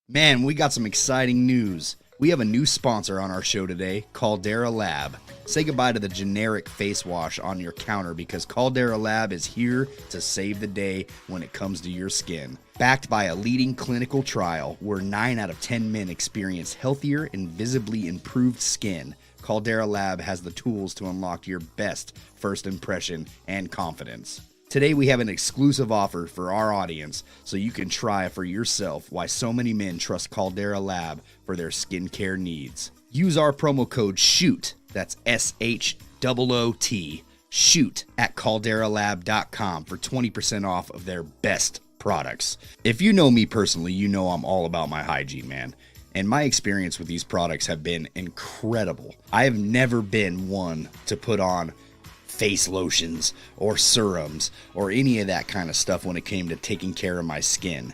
Man, we got some exciting news. We have a new sponsor on our show today, Caldera Lab. Say goodbye to the generic face wash on your counter because Caldera Lab is here to save the day when it comes to your skin. Backed by a leading clinical trial where 9 out of 10 men experience healthier and visibly improved skin, Caldera Lab has the tools to unlock your best first impression and confidence. Today we have an exclusive offer for our audience so you can try for yourself why so many men trust Caldera Lab for their skincare needs. Use our promo code SHOOT, that's SHOOT, SHOOT at calderalab.com for 20% off of their best products. If you know me personally, you know I'm all about my hygiene, man. And my experience with these products have been incredible. I have never been one to put on face lotions or serums or any of that kind of stuff when it came to taking care of my skin.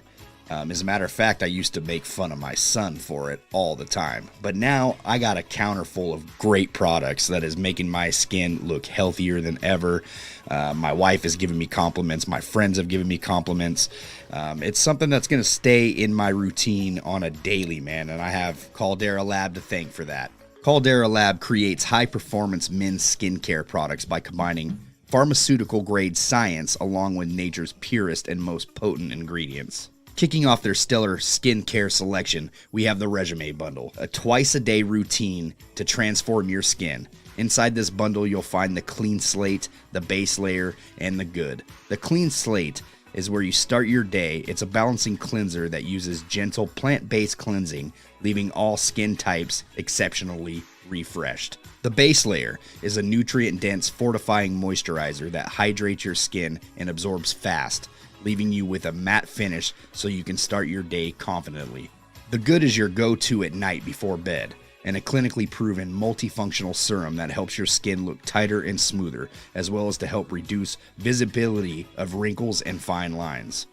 As a matter of fact, I used to make fun of my son for it all the time. But now I got a counter full of great products that is making my skin look healthier than ever. My wife has given me compliments. My friends have given me compliments. It's something that's going to stay in my routine on a daily, man. And I have Caldera Lab to thank for that. Caldera Lab creates high-performance men's skincare products by combining pharmaceutical-grade science along with nature's purest and most potent ingredients. Kicking off their stellar skincare selection, we have the Resume Bundle, a twice-a-day routine to transform your skin. Inside this bundle, you'll find the Clean Slate, the Base Layer, and the Good. The Clean Slate is where you start your day. It's a balancing cleanser that uses gentle plant-based cleansing, leaving all skin types exceptionally refreshed. The Base Layer is a nutrient-dense fortifying moisturizer that hydrates your skin and absorbs fast, leaving you with a matte finish so you can start your day confidently. The Good is your go-to at night before bed, and a clinically proven multifunctional serum that helps your skin look tighter and smoother, as well as to help reduce visibility of wrinkles and fine lines.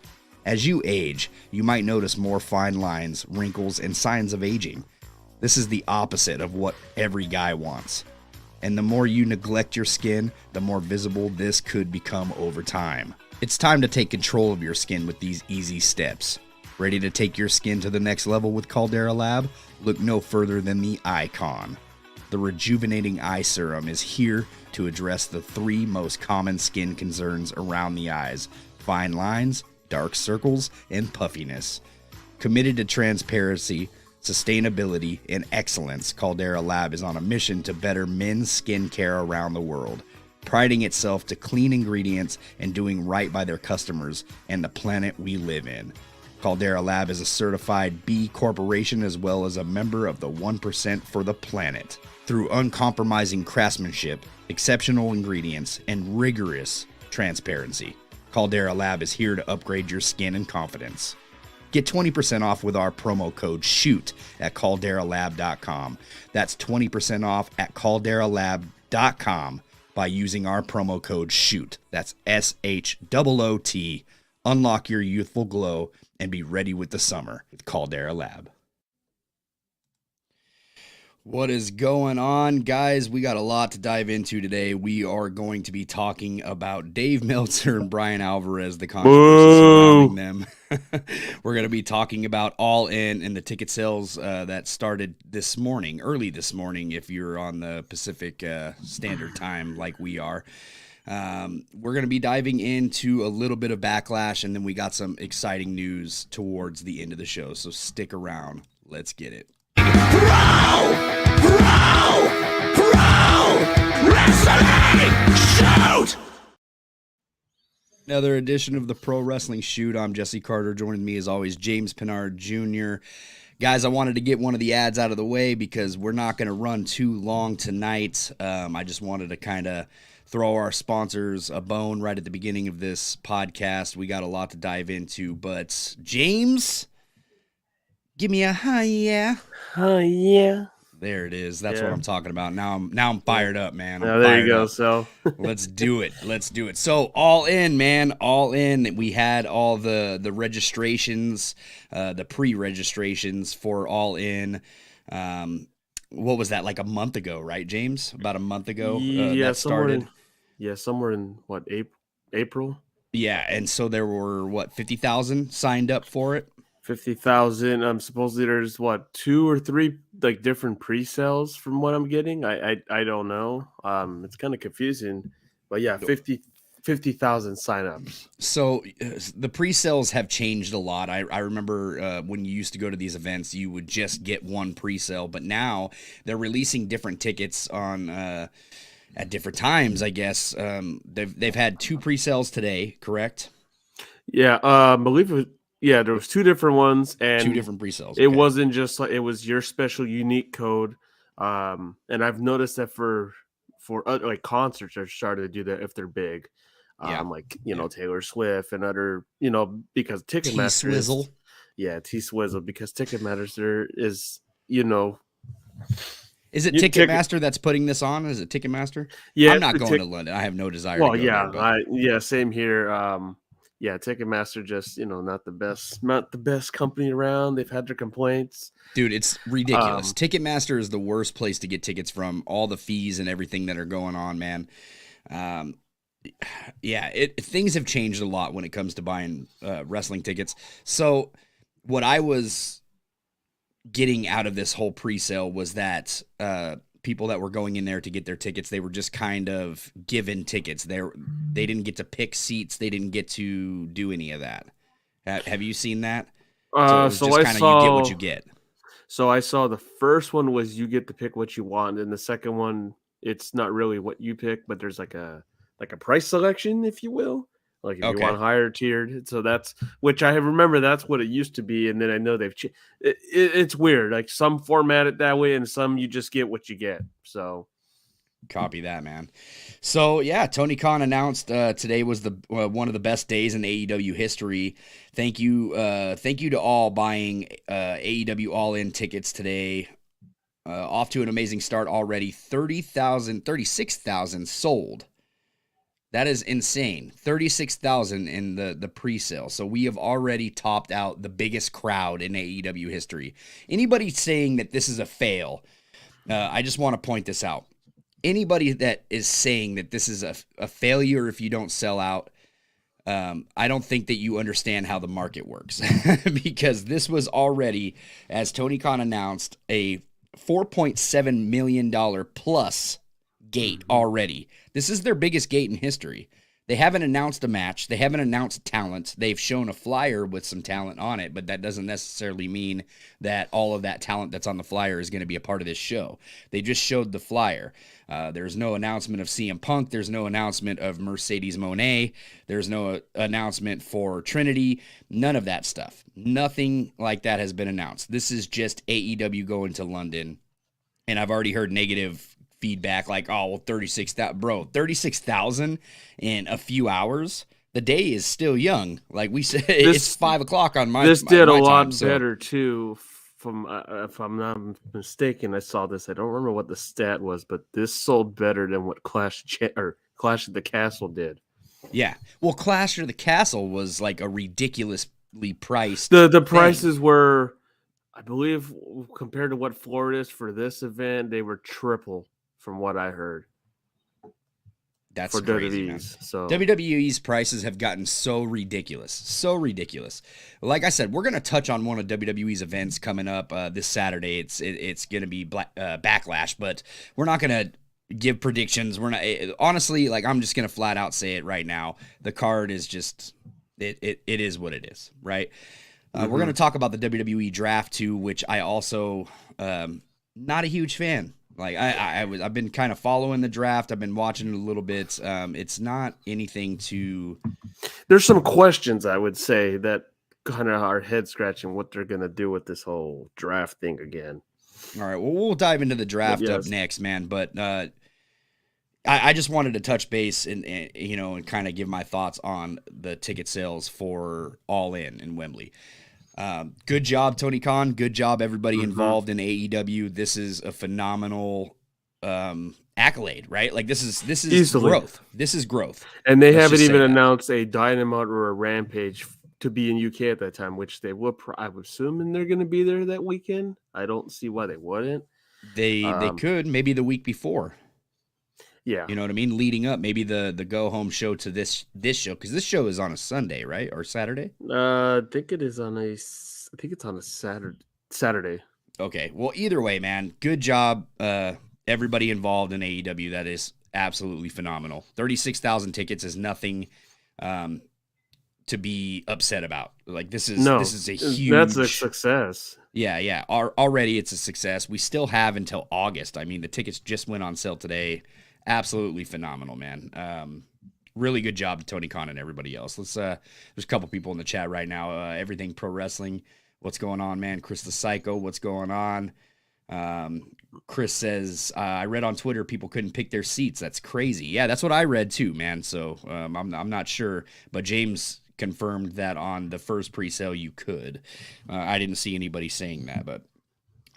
As you age, you might notice more fine lines, wrinkles, and signs of aging. This is the opposite of what every guy wants. And the more you neglect your skin, the more visible this could become over time. It's time to take control of your skin with these easy steps. Ready to take your skin to the next level with Caldera Lab? Look no further than the Icon. The Rejuvenating Eye Serum is here to address the 3 most common skin concerns around the eyes: fine lines, dark circles, and puffiness. Committed to transparency, sustainability, and excellence, Caldera Lab is on a mission to better men's skincare around the world, priding itself to clean ingredients and doing right by their customers and the planet we live in. Caldera Lab is a certified B Corporation as well as a member of the 1% for the planet. Through uncompromising craftsmanship, exceptional ingredients, and rigorous transparency, Caldera Lab is here to upgrade your skin and confidence. Get 20% off with our promo code SHOOT at calderalab.com. That's 20% off at calderalab.com by using our promo code SHOOT. That's SHOOT. Unlock your youthful glow and be ready with the summer with Caldera Lab. What is going on, guys? We got a lot to dive into today. We are going to be talking about Dave Meltzer and Brian Alvarez, the controversy surrounding them. We're going to be talking about All In and the ticket sales that started this morning, early this morning, if you're on the Pacific Standard Time like we are. We're going to be diving into a little bit of Backlash, and then we got some exciting news towards the end of the show. So stick around. Let's get it. Wrestling Shoot! Another edition of the Pro Wrestling Shoot. I'm Jesse Carter. Joining me as always, James Pinard Jr. Guys, I wanted to get one of the ads out of the way because we're not going to run too long tonight. I just wanted to kind of throw our sponsors a bone right at the beginning of this podcast. We got a lot to dive into, but James, give me a hi, yeah. Oh yeah. There it is. That's what I'm talking about. Now I'm fired up, man. There you go. Up. So let's do it. So All In, man. All In. We had all the registrations, the pre-registrations for All In. What was that, like a month ago, right, James? About a month ago. Yeah, that started. Somewhere in April. Yeah, and so there were 50,000 signed up for it. 50,000. Supposedly there's what 2 or 3 like different pre-sales from what I'm getting. I don't know. It's kind of confusing, but yeah, 50,000 signups. So the pre-sales have changed a lot. I remember when you used to go to these events, you would just get one pre-sale, but now they're releasing different tickets on at different times. I guess they've had 2 pre-sales today, correct? Yeah, I believe it was, yeah, there was 2 different ones, 2 and different pre-sales. it Okay. wasn't just like it was your special unique code. And I've noticed that for other, like concerts are starting to do that if they're big. Yeah. Like Taylor Swift and other because Ticketmaster T-Swizzle. is T-Swizzle because Ticketmaster is you know Is it you- Ticket- Ticketmaster that's putting this on? Is it Ticketmaster? yeah I'm not the going to London. I have no desire well to go yeah there. But same here. Ticketmaster just not the best company around. They've had their complaints. dude, it's ridiculous. Ticketmaster is the worst place to get tickets from. All the fees and everything that are going on, man. Things have changed a lot when it comes to buying wrestling tickets. So what I was getting out of this whole pre-sale was that people that were going in there to get their tickets, they were just kind of given tickets. They didn't get to pick seats. They didn't get to do any of that. Have you seen that? So it was So just I kind of saw you get what you get. So I saw the first one was you get to pick what you want, and the second one it's not really what you pick, but there's like a price selection, if you will. Like if you Okay. want higher tiered, so that's which I remember that's what it used to be, and then I know they've it's weird. Like some format it that way, and some you just get what you get. So copy that, man. So yeah, Tony Khan announced today was the one of the best days in AEW history. Thank you to all buying AEW All In tickets today. Off to an amazing start already. 36,000 sold. That is insane. 36,000 in the pre-sale. So we have already topped out the biggest crowd in AEW history. Anybody saying that this is a fail, I just want to point this out. Anybody that is saying that this is a failure if you don't sell out, I don't think that you understand how the market works. Because this was already, as Tony Khan announced, a $4.7 million plus gate already. This is their biggest gate in history. They haven't announced a match. They haven't announced talent. They've shown a flyer with some talent on it, but that doesn't necessarily mean that all of that talent that's on the flyer is going to be a part of this show. They just showed the flyer. There's no announcement of CM Punk. There's no announcement of Mercedes Moné. There's no announcement for Trinity. None of that stuff. Nothing like that has been announced. This is just AEW going to London, and I've already heard negative feedback like, oh, well, 36,000. Bro, 36,000 in a few hours. The day is still young. Like we said, it's 5 o'clock on my This did my a lot time, better too. From if I'm not mistaken, I saw this. I don't remember what the stat was, but this sold better than what Clash at the Castle did. Yeah. Well, Clash of the Castle was like a ridiculously priced. The prices were, I believe, compared to what Florida is for this event, they were triple from what I heard. That's for crazy, man. So WWE's prices have gotten so ridiculous. So ridiculous. Like I said, we're going to touch on one of WWE's events coming up this Saturday. It's going to be Backlash, but we're not going to give predictions. We're not honestly, like I'm just going to flat out say it right now. The card is just it is what it is, right? We're going to talk about the WWE draft too, which I also not a huge fan. Like I've been kind of following the draft. I've been watching it a little bit. It's not anything to. There's some questions I would say that kind of are head scratching what they're gonna do with this whole draft thing again. All right, well we'll dive into the draft up next, man. But I just wanted to touch base and kind of give my thoughts on the ticket sales for All In Wembley. Good job, Tony Khan. Good job, everybody involved in AEW. This is a phenomenal accolade, right? Like this is Easily growth. This is growth. And they haven't even announced a Dynamite or a Rampage to be in UK at that time, which they will. I would assume they're going to be there that weekend. I don't see why they wouldn't. They could maybe the week before. Yeah, you know what I mean. Leading up, maybe the go home show to this show because this show is on a Sunday, right, or Saturday? I think it is on a. I think it's on a Saturday. Okay. Well, either way, man, good job, everybody involved in AEW. That is absolutely phenomenal. 36,000 tickets is nothing to be upset about. Like this is a huge. That's a success. Yeah. Already it's a success. We still have until August. I mean, the tickets just went on sale today. Absolutely phenomenal, man. Really good job to Tony Khan and everybody else. There's a couple people in the chat right now. Everything Pro Wrestling. What's going on, man? Chris the Psycho, what's going on? Chris says, I read on Twitter people couldn't pick their seats. That's crazy. Yeah, that's what I read too, man. So I'm not sure, but James confirmed that on the first pre-sale you could. I didn't see anybody saying that, but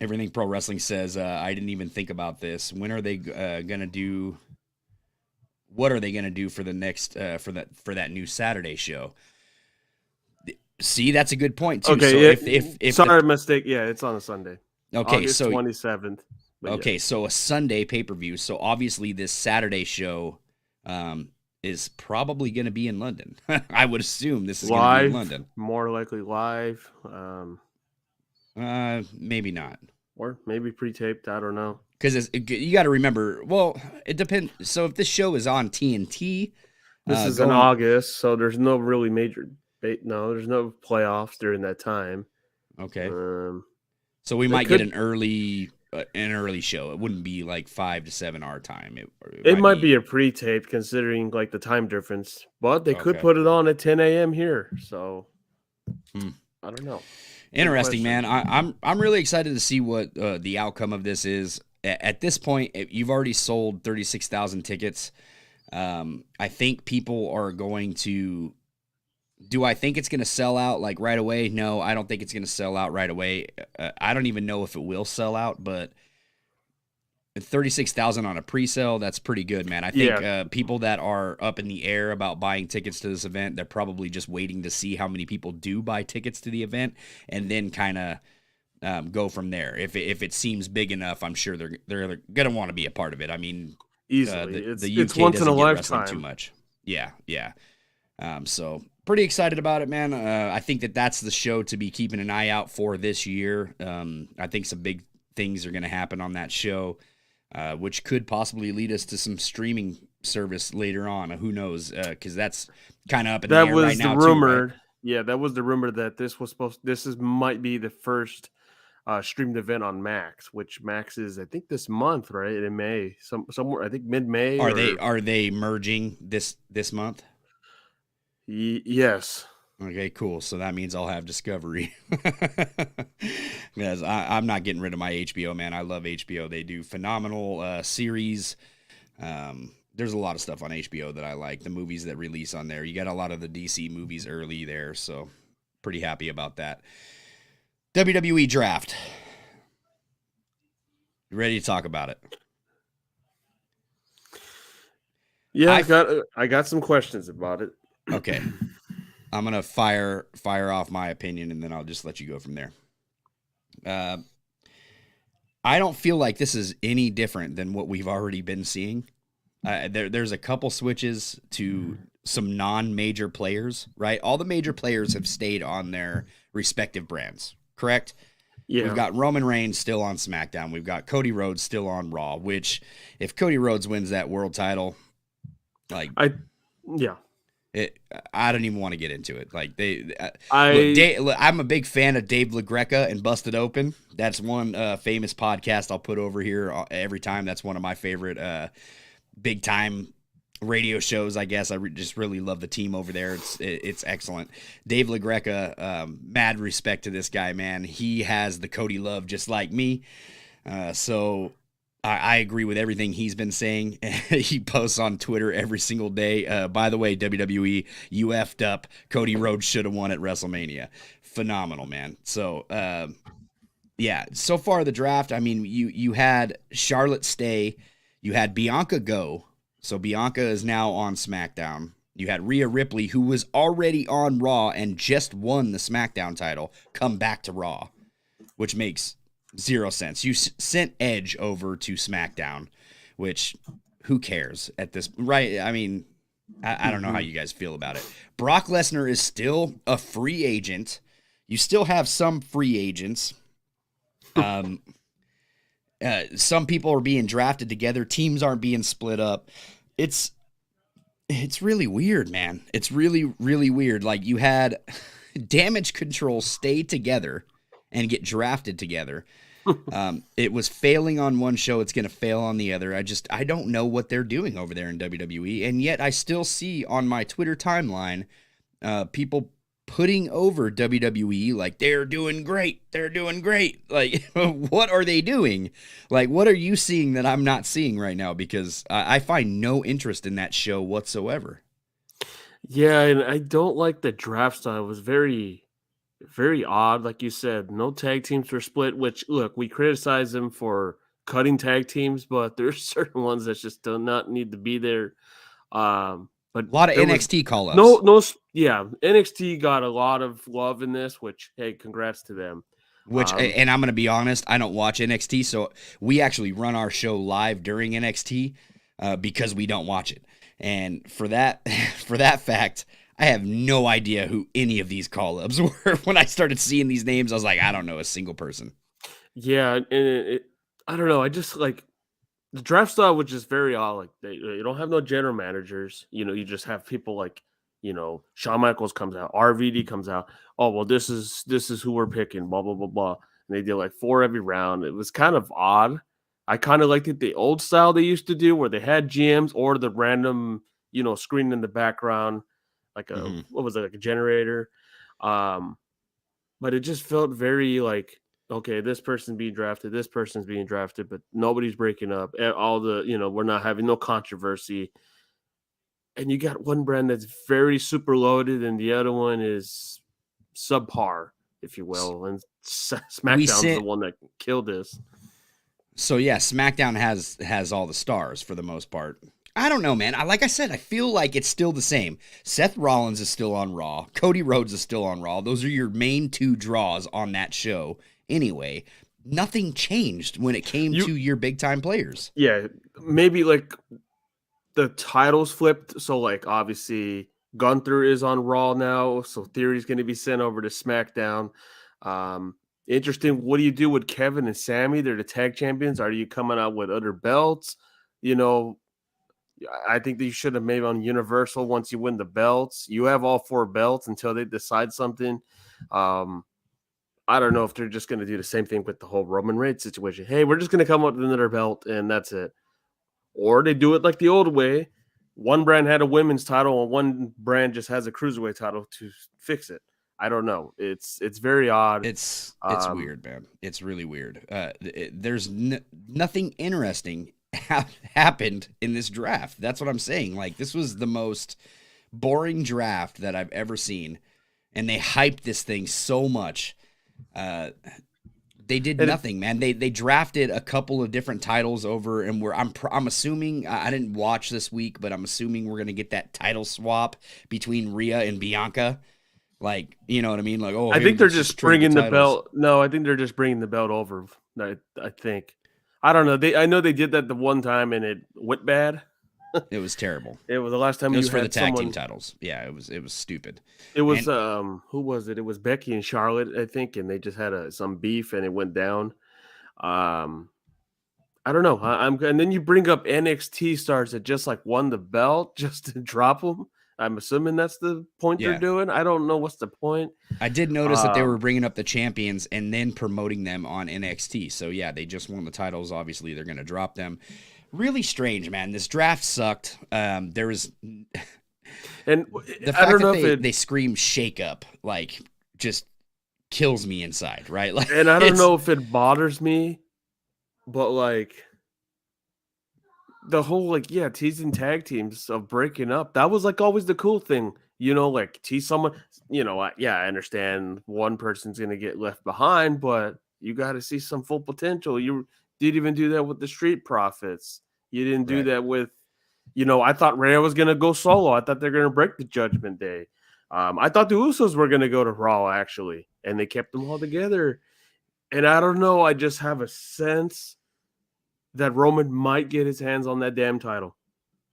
Everything Pro Wrestling says, I didn't even think about this. When are they going to do? What are they going to do for the next for that new Saturday show? See, that's a good point too. Okay, so if sorry, mistake. Yeah, it's on a Sunday. Okay, August so 27th. Okay, so a Sunday pay-per-view. So obviously this Saturday show is probably going to be in London. I would assume this is going to be in London. More likely live. Maybe not. Or maybe pre-taped. I don't know. Because you got to remember, well, it depends. So if this show is on TNT. This is in August, so there's no really major. No, there's no playoffs during that time. Okay. So we might get an early show. It wouldn't be like 5 to 7 our time. It might be a pre-tape considering like the time difference, but they could put it on at 10 a.m. here. So I don't know. Interesting, man. I'm really excited to see what the outcome of this is. At this point, you've already sold 36,000 tickets. I think people are going to. Do I think it's going to sell out like right away? No, I don't think it's going to sell out right away. I don't even know if it will sell out, but 36,000 on a pre-sale, that's pretty good, man. I think people that are up in the air about buying tickets to this event, they're probably just waiting to see how many people do buy tickets to the event and then kind of go from there. If it seems big enough, I'm sure they're going to want to be a part of it. I mean, easily. The UK it's once in a lifetime. Too much. Yeah. So pretty excited about it, man. I think that's the show to be keeping an eye out for this year. I think some big things are going to happen on that show, which could possibly lead us to some streaming service later on. Who knows? Because that's kind of up in the air right now. That was the rumor. Right? Yeah, that was the rumor that this was might be the first streamed event on Max, which Max is I think this month, right in May, somewhere I think mid-May. Are they merging this month? Yes. Okay, cool. So that means I'll have Discovery. Because I'm not getting rid of my HBO, man. I love HBO. They do phenomenal series. There's a lot of stuff on HBO that I like. The movies that release on there. You got a lot of the DC movies early there, so pretty happy about that. WWE Draft. You ready to talk about it? Yeah, I got some questions about it. Okay. I'm going to fire off my opinion, and then I'll just let you go from there. I don't feel like this is any different than what we've already been seeing. There's a couple switches to some non-major players, right? All the major players have stayed on their respective brands, correct? Yeah. We've got Roman Reigns still on SmackDown. We've got Cody Rhodes still on Raw, which if Cody Rhodes wins that world title, I don't even want to get into it. Like I'm a big fan of Dave LaGreca and Busted Open. That's one famous podcast I'll put over here every time. That's one of my favorite big time radio shows. I guess I just really love the team over there. It's excellent. Dave LaGreca, mad respect to this guy, man. He has the Cody love just like me. So I agree with everything he's been saying. He posts on Twitter every single day. By the way, WWE, you effed up. Cody Rhodes should have won at WrestleMania. Phenomenal, man. So, so far the draft, I mean, you had Charlotte stay. You had Bianca go. So Bianca is now on SmackDown. You had Rhea Ripley, who was already on Raw and just won the SmackDown title, come back to Raw, which makes zero sense. You sent Edge over to SmackDown, which who cares at this, right? I mean, I don't know how you guys feel about it. Brock Lesnar is still a free agent. You still have some free agents. Some people are being drafted together. Teams aren't being split up. It's really weird, man. It's really, really weird. Like, you had Damage Control stay together and get drafted together. It was failing on one show. It's going to fail on the other. I don't know what they're doing over there in WWE. And yet I still see on my Twitter timeline, people putting over WWE like they're doing great. They're doing great. Like, what are they doing? Like, what are you seeing that I'm not seeing right now? Because I find no interest in that show whatsoever. Yeah, and I don't like the draft style. It was very, very odd. Like you said, no tag teams were split, which, look, we criticize them for cutting tag teams, but there's certain ones that just do not need to be there. But A lot of there was NXT call-ups. yeah, NXT got a lot of love in this, which, hey, congrats to them. Which, and I'm going to be honest, I don't watch NXT, so we actually run our show live during NXT because we don't watch it. And for that fact, I have no idea who any of these call-ups were. When I started seeing these names, I was like, I don't know a single person. Yeah, and I don't know. I just like the draft style, which is very odd. Like you don't have no general managers. You just have people like Shawn Michaels comes out, RVD comes out. Oh well, this is who we're picking. Blah blah blah blah. And they did like 4 every round. It was kind of odd. I kind of liked it the old style they used to do, where they had GMs or the random screen in the background, like what was it, like a generator. But it just felt very like, okay, this person's being drafted, this person's being drafted, but nobody's breaking up. All the, we're not having no controversy. And you got one brand that's very super loaded, and the other one is subpar, if you will. And SmackDown's the one that killed this. So yeah, SmackDown has all the stars for the most part. I don't know, man. Like I said, I feel like it's still the same. Seth Rollins is still on Raw. Cody Rhodes is still on Raw. Those are your main 2 draws on that show. Anyway, nothing changed when it came to your big-time players. Yeah, maybe like the titles flipped. So like obviously Gunther is on Raw now, so Theory's going to be sent over to SmackDown. Interesting. What do you do with Kevin and Sammy? They're the tag champions. Are you coming out with other belts? I think that you should have made on Universal once you win the belts. You have all 4 belts until they decide something. I don't know if they're just going to do the same thing with the whole Roman Reigns situation. Hey, we're just going to come up with another belt and that's it. Or they do it like the old way. One brand had a women's title and one brand just has a cruiserweight title to fix it. I don't know. It's very odd. It's weird, man. It's really weird. There's nothing interesting happened in this draft. That's what I'm saying. Like, this was the most boring draft that I've ever seen, and they hyped this thing so much. They did nothing, man. They drafted a couple of different titles over, and I'm assuming, I didn't watch this week, but I'm assuming we're gonna get that title swap between Rhea and Bianca. Like, you know what I mean? Like, I think they're just bringing the belt. No, I think they're just bringing the belt over. I think. I don't know. I know they did that the one time and it went bad. It was terrible. It was the last time it was for the tag team titles. Yeah, it was stupid. It was who was it? It was Becky and Charlotte, I think, and they just had some beef and it went down. I don't know. And then you bring up NXT stars that just like won the belt just to drop them. I'm assuming that's the point they're doing. I don't know what's the point. I did notice that they were bringing up the champions and then promoting them on NXT. So, yeah, they just won the titles. Obviously, they're going to drop them. Really strange, man. This draft sucked. There was... And the fact that they scream shake up, like, just kills me inside, right? Like, and I don't know if it bothers me, but, like... the whole teasing tag teams of breaking up, that was like always the cool thing, like tease someone, I understand one person's gonna get left behind, but you got to see some full potential. You didn't even do that with the Street Profits. You didn't do that with, I thought Rhea was gonna go solo. I thought they're gonna break the Judgment Day. I thought the Usos were gonna go to Raw actually, and they kept them all together. And I don't know, I just have a sense that Roman might get his hands on that damn title.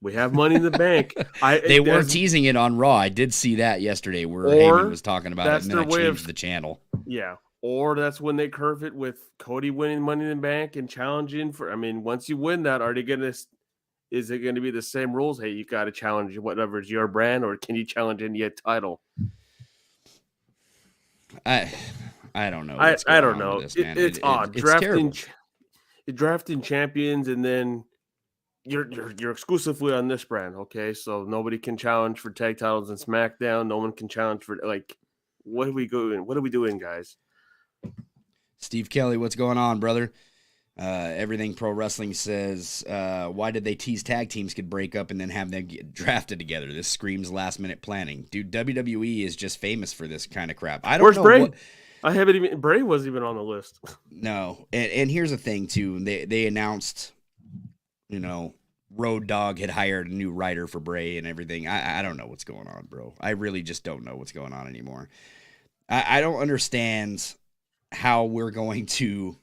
We have Money in the Bank. They were teasing it on Raw. I did see that yesterday where Heyman was talking about it, and then I changed the channel. Yeah. Or that's when they curve it with Cody winning Money in the Bank and challenging for. I mean, once you win that, is it going to be the same rules? Hey, you got to challenge whatever is your brand, or can you challenge any title? I don't know. I don't know. This, it's odd. Drafting champions, and then you're exclusively on this brand. Okay, so nobody can challenge for tag titles in SmackDown. No one can challenge for what are we doing? What are we doing, guys? Steve Kelly, what's going on, brother? Everything Pro Wrestling says, why did they tease tag teams could break up and then have them get drafted together? This screams last-minute planning. Dude, WWE is just famous for this kind of crap. I don't know. Bray? I haven't even... Bray wasn't even on the list. No. And here's the thing, too. They announced, Road Dogg had hired a new writer for Bray and everything. I don't know what's going on, bro. I really just don't know what's going on anymore. I don't understand how we're going to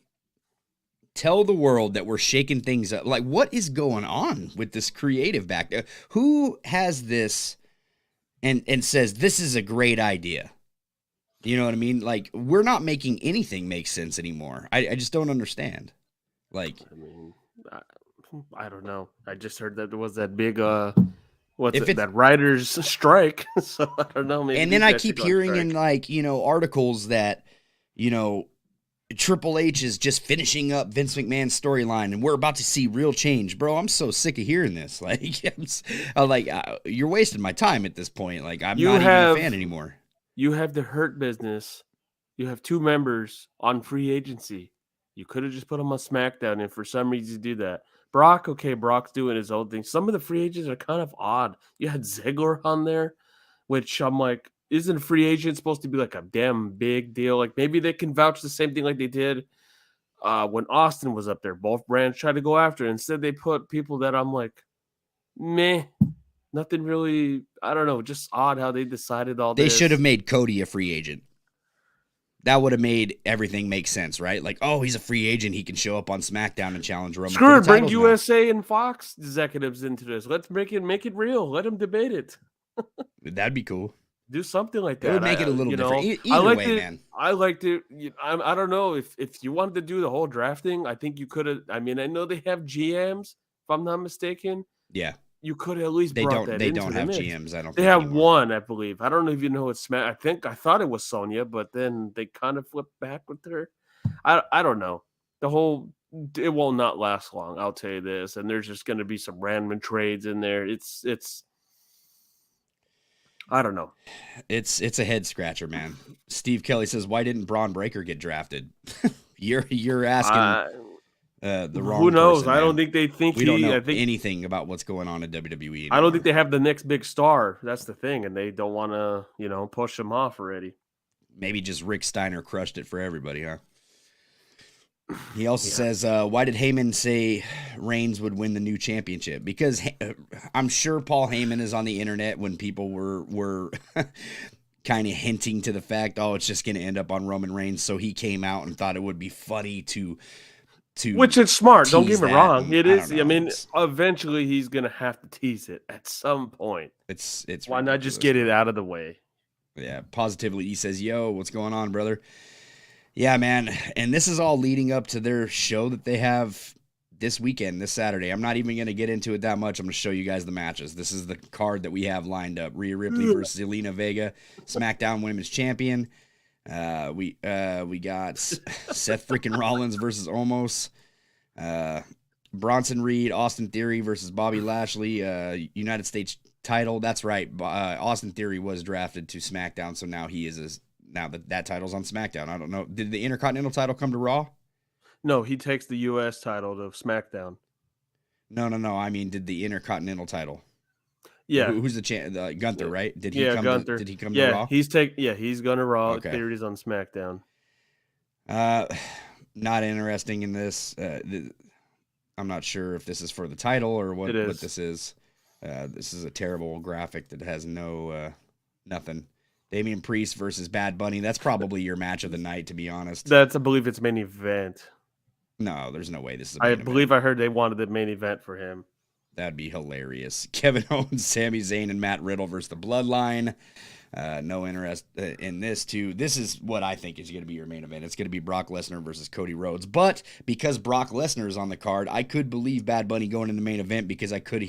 tell the world that we're shaking things up. Like, what is going on with this creative back there? Who has this and says this is a great idea? You know what I mean? Like, we're not making anything make sense anymore. I just don't understand. Like, I mean, I don't know. I just heard that there was that big that writers strike. So I don't know. Maybe. And then I keep hearing in articles that Triple H is just finishing up Vince McMahon's storyline, and we're about to see real change, bro. I'm so sick of hearing this. Like, you're wasting my time at this point. Like, I'm not even a fan anymore. You have the Hurt Business. You have 2 members on free agency. You could have just put them on SmackDown, and for some reason you do that. Brock's doing his own thing. Some of the free agents are kind of odd. You had Ziggler on there, which I'm like, isn't a free agent supposed to be like a damn big deal? Like, maybe they can vouch the same thing like they did when Austin was up there. Both brands tried to go after it. Instead, they put people that I'm like, meh, nothing really. I don't know. Just odd how they decided all this. They should have made Cody a free agent. That would have made everything make sense, right? Like, oh, he's a free agent. He can show up on SmackDown and challenge Roman. Screw it. Bring USA and Fox executives into this. Let's make it real. Let them debate it. That'd be cool. Do something like that. It would make it a little different. Either way, man. I liked it. I don't know if you wanted to do the whole drafting. I think you could have. I mean, I know they have GMs, if I'm not mistaken. Yeah. You could have at least brought that into the mix. They don't have GMs. I don't. They have one, I believe. I don't know if you know it's Matt. I thought it was Sonya, but then they kind of flipped back with her. I don't know. It will not last long. I'll tell you this. And there's just going to be some random trades in there. It's. I don't know. It's a head scratcher, man. Steve Kelly says, "Why didn't Braun Breaker get drafted?" You're asking. The wrong Who knows? person, I don't think they think we don't know anything about what's going on in WWE anymore. I don't think they have the next big star. That's the thing, and they don't want to, push him off already. Maybe just Rick Steiner crushed it for everybody, huh? He also says, why did Heyman say Reigns would win the new championship? Because I'm sure Paul Heyman is on the internet when people were kind of hinting to the fact, oh, it's just going to end up on Roman Reigns. So he came out and thought it would be funny to which is smart. Don't get me wrong. It is. I mean, eventually he's going to have to tease it at some point. It's why not just get it out of the way? Yeah. Positively, he says, yo, what's going on, brother? Yeah, man. And this is all leading up to their show that they have this weekend, this Saturday. I'm not even going to get into it that much. I'm going to show you guys the matches. This is the card that we have lined up. Rhea Ripley versus Zelina Vega, SmackDown Women's Champion. We got Seth freaking Rollins versus Omos. Bronson Reed, Austin Theory versus Bobby Lashley. United States title. That's right. Austin Theory was drafted to SmackDown, so now he is now that title's on SmackDown. I don't know. Did the Intercontinental title come to Raw? No, he takes the U.S. title to SmackDown. No. I mean, did the Intercontinental title? Yeah. Who's the champ? Gunther, right? Did he come? Gunther. Did he come to Raw? He's going to Raw. Okay. Theory's on SmackDown. Not interesting in this. I'm not sure if this is for the title or what this is. This is a terrible graphic that has nothing. Damian Priest versus Bad Bunny. That's probably your match of the night, to be honest. I believe it's main event. No, there's no way this is. I believe I heard they wanted the main event for him. That'd be hilarious. Kevin Owens, Sami Zayn, and Matt Riddle versus the Bloodline. No interest in this, too. This is what I think is going to be your main event. It's going to be Brock Lesnar versus Cody Rhodes. But because Brock Lesnar is on the card, I could believe Bad Bunny going in the main event because I could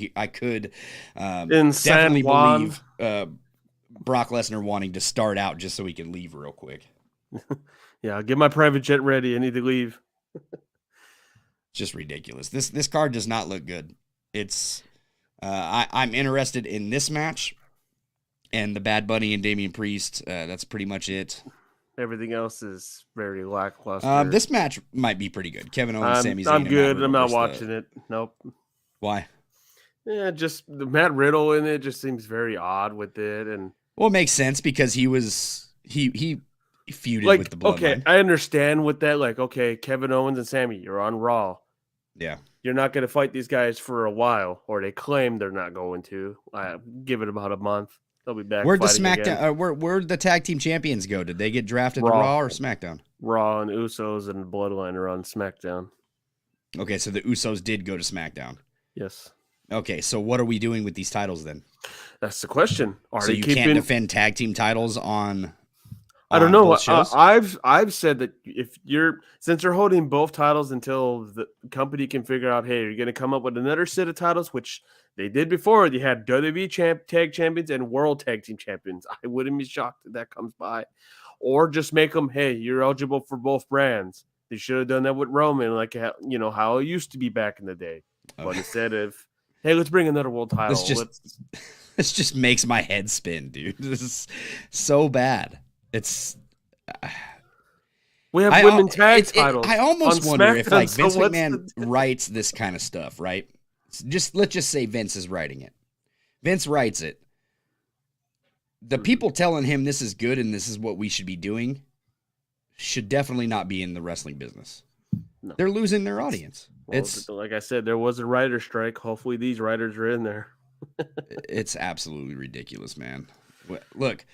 definitely believe Brock Lesnar wanting to start out just so he can leave real quick. Yeah, I'll get my private jet ready. I need to leave. Just ridiculous. This card does not look good. It's I'm interested in this match and the Bad Bunny and Damian Priest. That's pretty much it. Everything else is very lackluster. This match might be pretty good. Kevin Owens, Sami Zayn. I'm good. I'm not watching it. Nope. Why? Yeah, just the Matt Riddle in it just seems very odd with it, and well, it makes sense because he feuded like, with the Bloodline. Okay, I understand with that. Like, okay, Kevin Owens and Sami, you're on Raw. Yeah. You're not going to fight these guys for a while, or they claim they're not going to. Give it about a month. They'll be back. Where'd the SmackDown? Where'd the tag team champions go? Did they get drafted to Raw or SmackDown? Raw and Usos and Bloodline are on SmackDown. Okay, so the Usos did go to SmackDown. Yes. Okay, so what are we doing with these titles then? That's the question. So you can't defend tag team titles on I don't know. I've said that since they're holding both titles until the company can figure out, hey, you're going to come up with another set of titles, which they did before. They had WWE Tag Champions and World Tag Team Champions. I wouldn't be shocked if that comes by. Or just make them, hey, you're eligible for both brands. They should have done that with Roman, like how it used to be back in the day. But instead of, hey, let's bring another world title. This just makes my head spin, dude. This is so bad. It's we have women tag titles. I almost wonder if like Vince McMahon writes this kind of stuff, right? Let's just say Vince is writing it. Vince writes it. The people telling him this is good and this is what we should be doing should definitely not be in the wrestling business. No. They're losing their audience. Well, like I said, there was a writer strike. Hopefully these writers are in there. It's absolutely ridiculous, man. Look,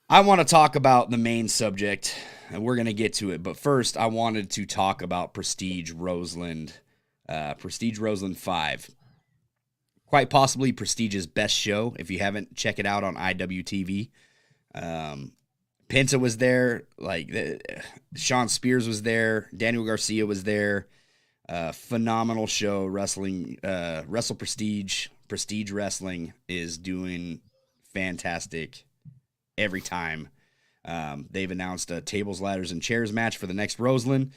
I want to talk about the main subject, and we're going to get to it. But first, I wanted to talk about Prestige Roseland 5. Quite possibly Prestige's best show. If you haven't, check it out on IWTV. Penta was there. Sean Spears was there. Daniel Garcia was there. Phenomenal show. Wrestle Prestige. Prestige Wrestling is doing fantastic every time. They've announced a tables, ladders, and chairs match for the next Roseland.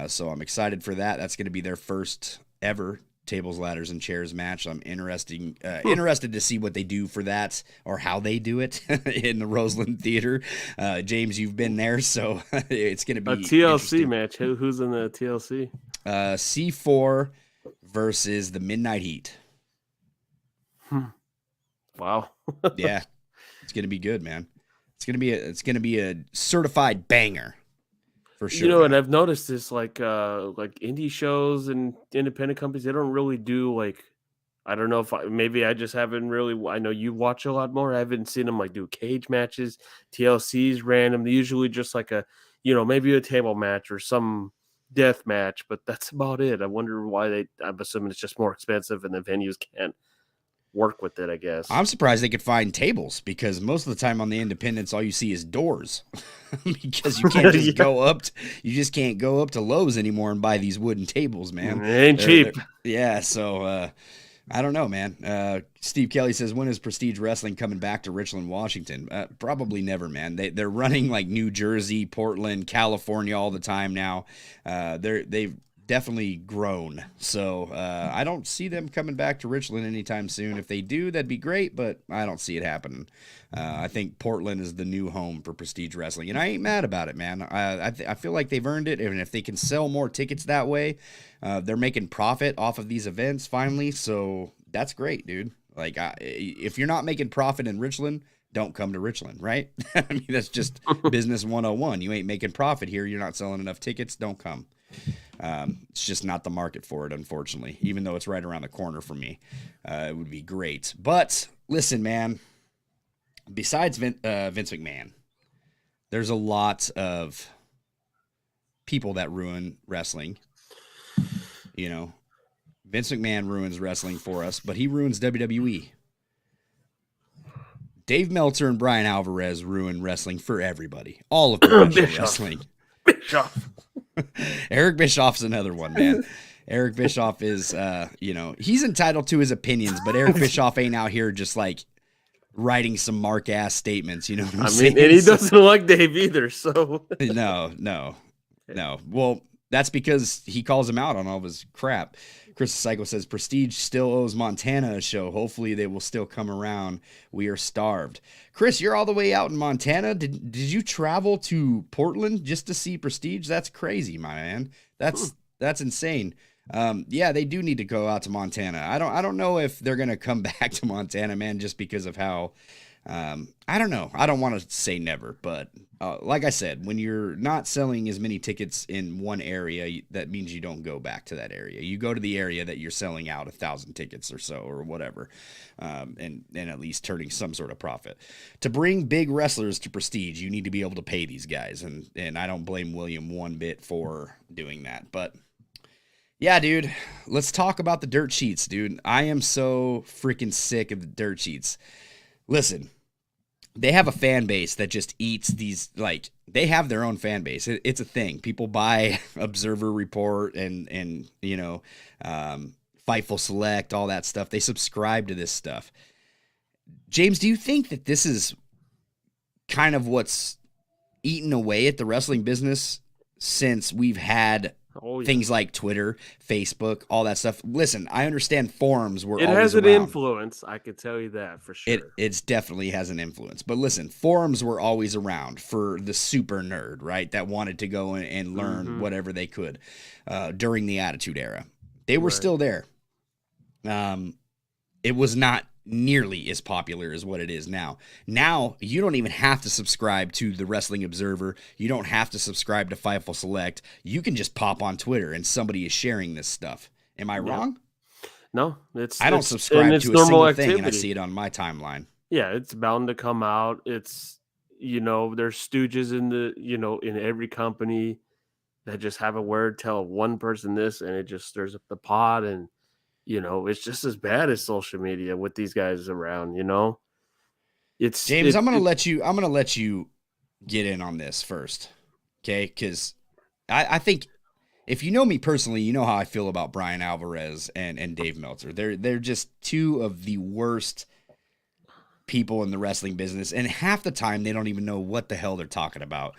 So I'm excited for that. That's going to be their first ever tables, ladders, and chairs match. I'm interested to see what they do for that or how they do it in the Roseland Theater. James, you've been there, so it's going to be a TLC match. Who's in the TLC? C4 versus the Midnight Heat. Wow. Yeah. It's going to be good, man. It's going to be a certified banger. For sure. And I've noticed this like indie shows and independent companies, they don't really do I don't know if maybe I just haven't really, I know you watch a lot more. I haven't seen them do cage matches, TLCs random. They usually just maybe a table match or some death match, but that's about it. I wonder why I'm assuming it's just more expensive and the venues can't work with it, I guess. I'm surprised they could find tables because most of the time on the independents, all you see is doors because you can't just you just can't go up to Lowe's anymore and buy these wooden tables, man. It ain't cheap. Yeah. So, I don't know, man. Steve Kelly says, when is Prestige Wrestling coming back to Richland, Washington? Probably never, man. They're running New Jersey, Portland, California all the time now. They've definitely grown. So I don't see them coming back to Richland anytime soon. If they do, that'd be great, but I don't see it happening. I think Portland is the new home for Prestige Wrestling, and I ain't mad about it, man. I feel like they've earned it, and if they can sell more tickets that way, they're making profit off of these events finally, so that's great, dude. If you're not making profit in Richland, don't come to Richland, right? I mean, that's just business 101. You ain't making profit here. You're not selling enough tickets. Don't come. It's just not the market for it, unfortunately, even though it's right around the corner for me. It would be great. But listen, man, besides Vince McMahon, there's a lot of people that ruin wrestling. Vince McMahon ruins wrestling for us, but he ruins WWE. Dave Meltzer and Brian Alvarez ruin wrestling for everybody. All of professional wrestling. Bischoff. Eric Bischoff's another one, man. Eric Bischoff is, he's entitled to his opinions, but Eric Bischoff ain't out here just like writing some mark-ass statements, you know what I'm saying? And he doesn't like Dave either, so. No. Well, that's because he calls him out on all of his crap. Chris Psycho says, Prestige still owes Montana a show. Hopefully they will still come around. We are starved. Chris, you're all the way out in Montana. Did you travel to Portland just to see Prestige? That's crazy, my man. That's insane. Yeah, they do need to go out to Montana. I don't know if they're going to come back to Montana, man, just because of how, I don't know. I don't want to say never, but like I said, when you're not selling as many tickets in one area, that means you don't go back to that area. You go to the area that you're selling out 1,000 tickets or so, or whatever, and at least turning some sort of profit. To bring big wrestlers to Prestige, you need to be able to pay these guys, and I don't blame William one bit for doing that, but yeah, dude, let's talk about the dirt sheets, dude. I am so freaking sick of the dirt sheets. Listen, they have a fan base that just eats these, like, they have their own fan base. It's a thing. People buy Observer Report and Fightful Select, all that stuff. They subscribe to this stuff. James, do you think that this is kind of what's eaten away at the wrestling business since we've had things like Twitter, Facebook, all that stuff? Listen, I understand forums were always around. It has an influence, I can tell you that for sure. It definitely has an influence. But listen, forums were always around for the super nerd, right, that wanted to go and learn whatever they could during the Attitude Era. They were still there. It was not nearly as popular as what it is now. Now, you don't even have to subscribe to the Wrestling Observer. You don't have to subscribe to Fightful Select. You can just pop on Twitter and somebody is sharing this stuff. Am I wrong? No, I don't subscribe to a single thing, and I see it on my timeline. Yeah, it's bound to come out. It's, there's stooges in every company that just have a word, tell one person this, and it just stirs up the pot, and it's just as bad as social media with these guys around, It's James, I'm gonna let you get in on this first. Okay, because I think if you know me personally, you know how I feel about Brian Alvarez and Dave Meltzer. They're just two of the worst people in the wrestling business, and half the time they don't even know what the hell they're talking about.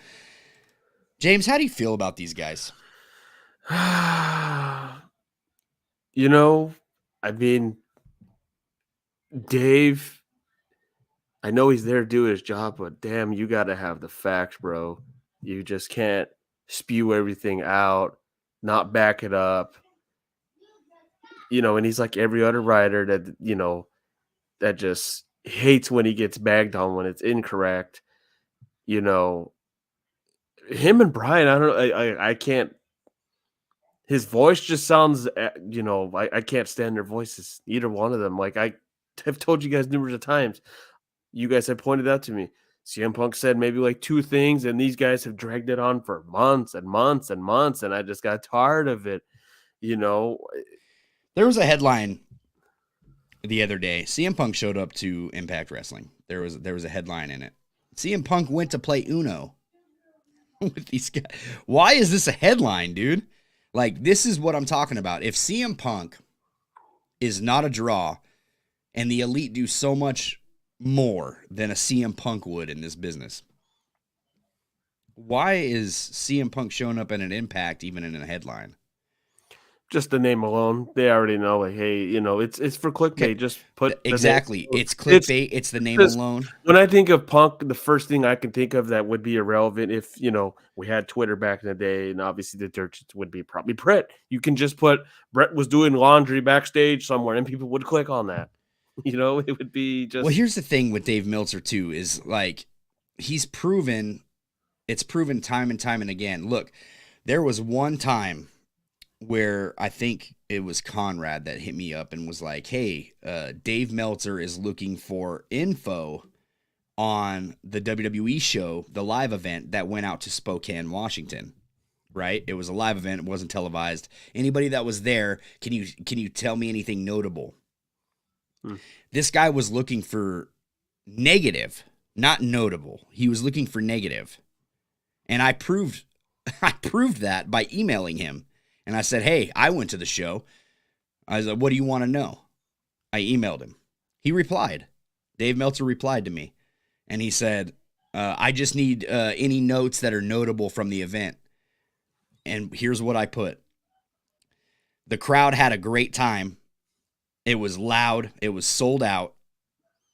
James, how do you feel about these guys? I mean, Dave, I know he's there to do his job, but damn, you got to have the facts, bro. You just can't spew everything out, not back it up. And he's like every other writer that, that just hates when he gets bagged on when it's incorrect. Him and Brian, I can't. His voice just sounds, I can't stand their voices, either one of them. Like I have told you guys numerous of times, you guys have pointed out to me, CM Punk said maybe like two things, and these guys have dragged it on for months and months and months, and I just got tired of it. There was a headline the other day. CM Punk showed up to Impact Wrestling. There was a headline in it. CM Punk went to play Uno with these guys. Why is this a headline, dude? Like, this is what I'm talking about. If CM Punk is not a draw and the Elite do so much more than a CM Punk would in this business, why is CM Punk showing up in an Impact even in a headline? Just the name alone, they already know. Like, hey, it's for clickbait. Okay. Just put exactly. It's clickbait. It's the name alone. When I think of Punk, the first thing I can think of that would be irrelevant if we had Twitter back in the day, and obviously the dirt would be probably Brett. You can just put Brett was doing laundry backstage somewhere, and people would click on that. It would be just. Well, here's the thing with Dave Meltzer too is like it's proven time and time and again. Look, there was one time where I think it was Conrad that hit me up and was like, hey, Dave Meltzer is looking for info on the WWE show, the live event that went out to Spokane, Washington. right? It was a live event. It wasn't televised. Anybody that was there, can you tell me anything notable? This guy was looking for negative, not notable. He was looking for negative. And I proved that by emailing him. And I said, hey, I went to the show. I was like, what do you want to know? I emailed him. He replied. Dave Meltzer replied to me. And he said, I just need any notes that are notable from the event. And here's what I put. The crowd had a great time. It was loud. It was sold out.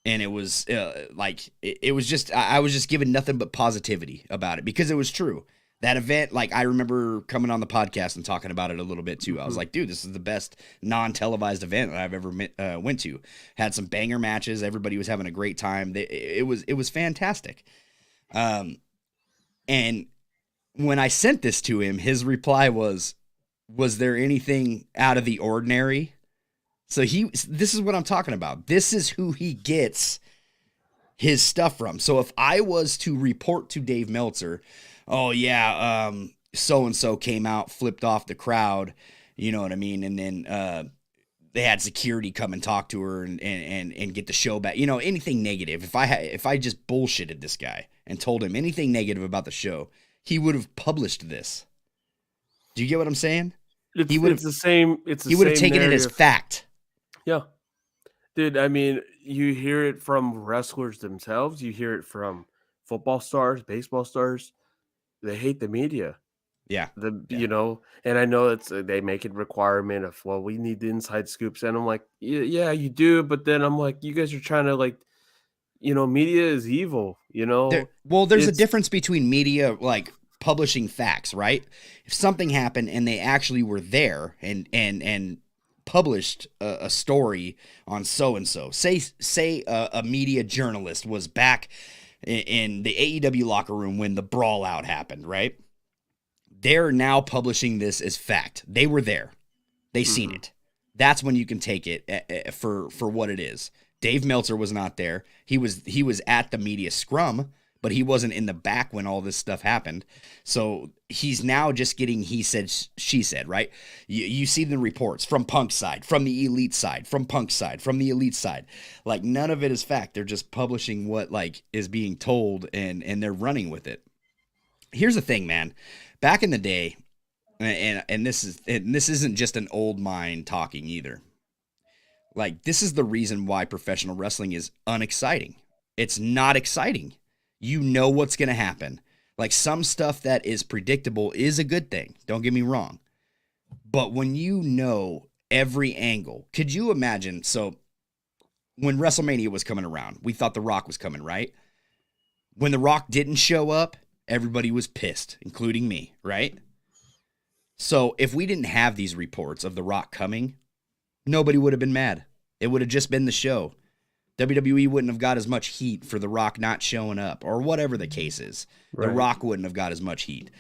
And it was it was just, I was just given nothing but positivity about it because it was true. That event, like, I remember coming on the podcast and talking about it a little bit too. I was like, dude, this is the best non-televised event that I've ever went to. Had some banger matches. Everybody was having a great time. It was fantastic. And when I sent this to him, his reply was there anything out of the ordinary? So this is what I'm talking about. This is who he gets his stuff from. So if I was to report to Dave Meltzer, oh yeah, so-and-so came out, flipped off the crowd, you know what I mean? And then they had security come and talk to her and get the show back. You know, anything negative. If I just bullshitted this guy and told him anything negative about the show, he would have published this. Do you get what I'm saying? It's the same. He would have taken it as fact. Yeah. Dude, I mean, you hear it from wrestlers themselves. You hear it from football stars, baseball stars. They hate the media. Yeah. You know, and I know they make it requirement of, well, we need the inside scoops. And I'm like, yeah, you do. But then I'm like, you guys are trying to, like, you know, media is evil, you know? There's a difference between media, like, publishing facts, right? If something happened and they actually were there and published a story on so-and-so, say a media journalist was back in the AEW locker room when the brawl out happened, right? They're now publishing this as fact. They were there. They seen it. That's when you can take it for what it is. Dave Meltzer was not there. He was at the media scrum, but he wasn't in the back when all this stuff happened. So he's now just getting he said, she said, right? You see the reports from Punk's side, from the Elite side, from Punk's side, from the Elite side. Like, none of it is fact. They're just publishing what, like, is being told, and they're running with it. Here's the thing, man. Back in the day, and this isn't just an old mind talking either. Like, this is the reason why professional wrestling is unexciting. It's not exciting. You know what's going to happen. Like, some stuff that is predictable is a good thing. Don't get me wrong. But when you know every angle, could you imagine? So when WrestleMania was coming around, we thought The Rock was coming, right? When The Rock didn't show up, everybody was pissed, including me, right? So if we didn't have these reports of The Rock coming, nobody would have been mad. It would have just been the show. WWE wouldn't have got as much heat for The Rock not showing up, or whatever the case is. Right. The Rock wouldn't have got as much heat.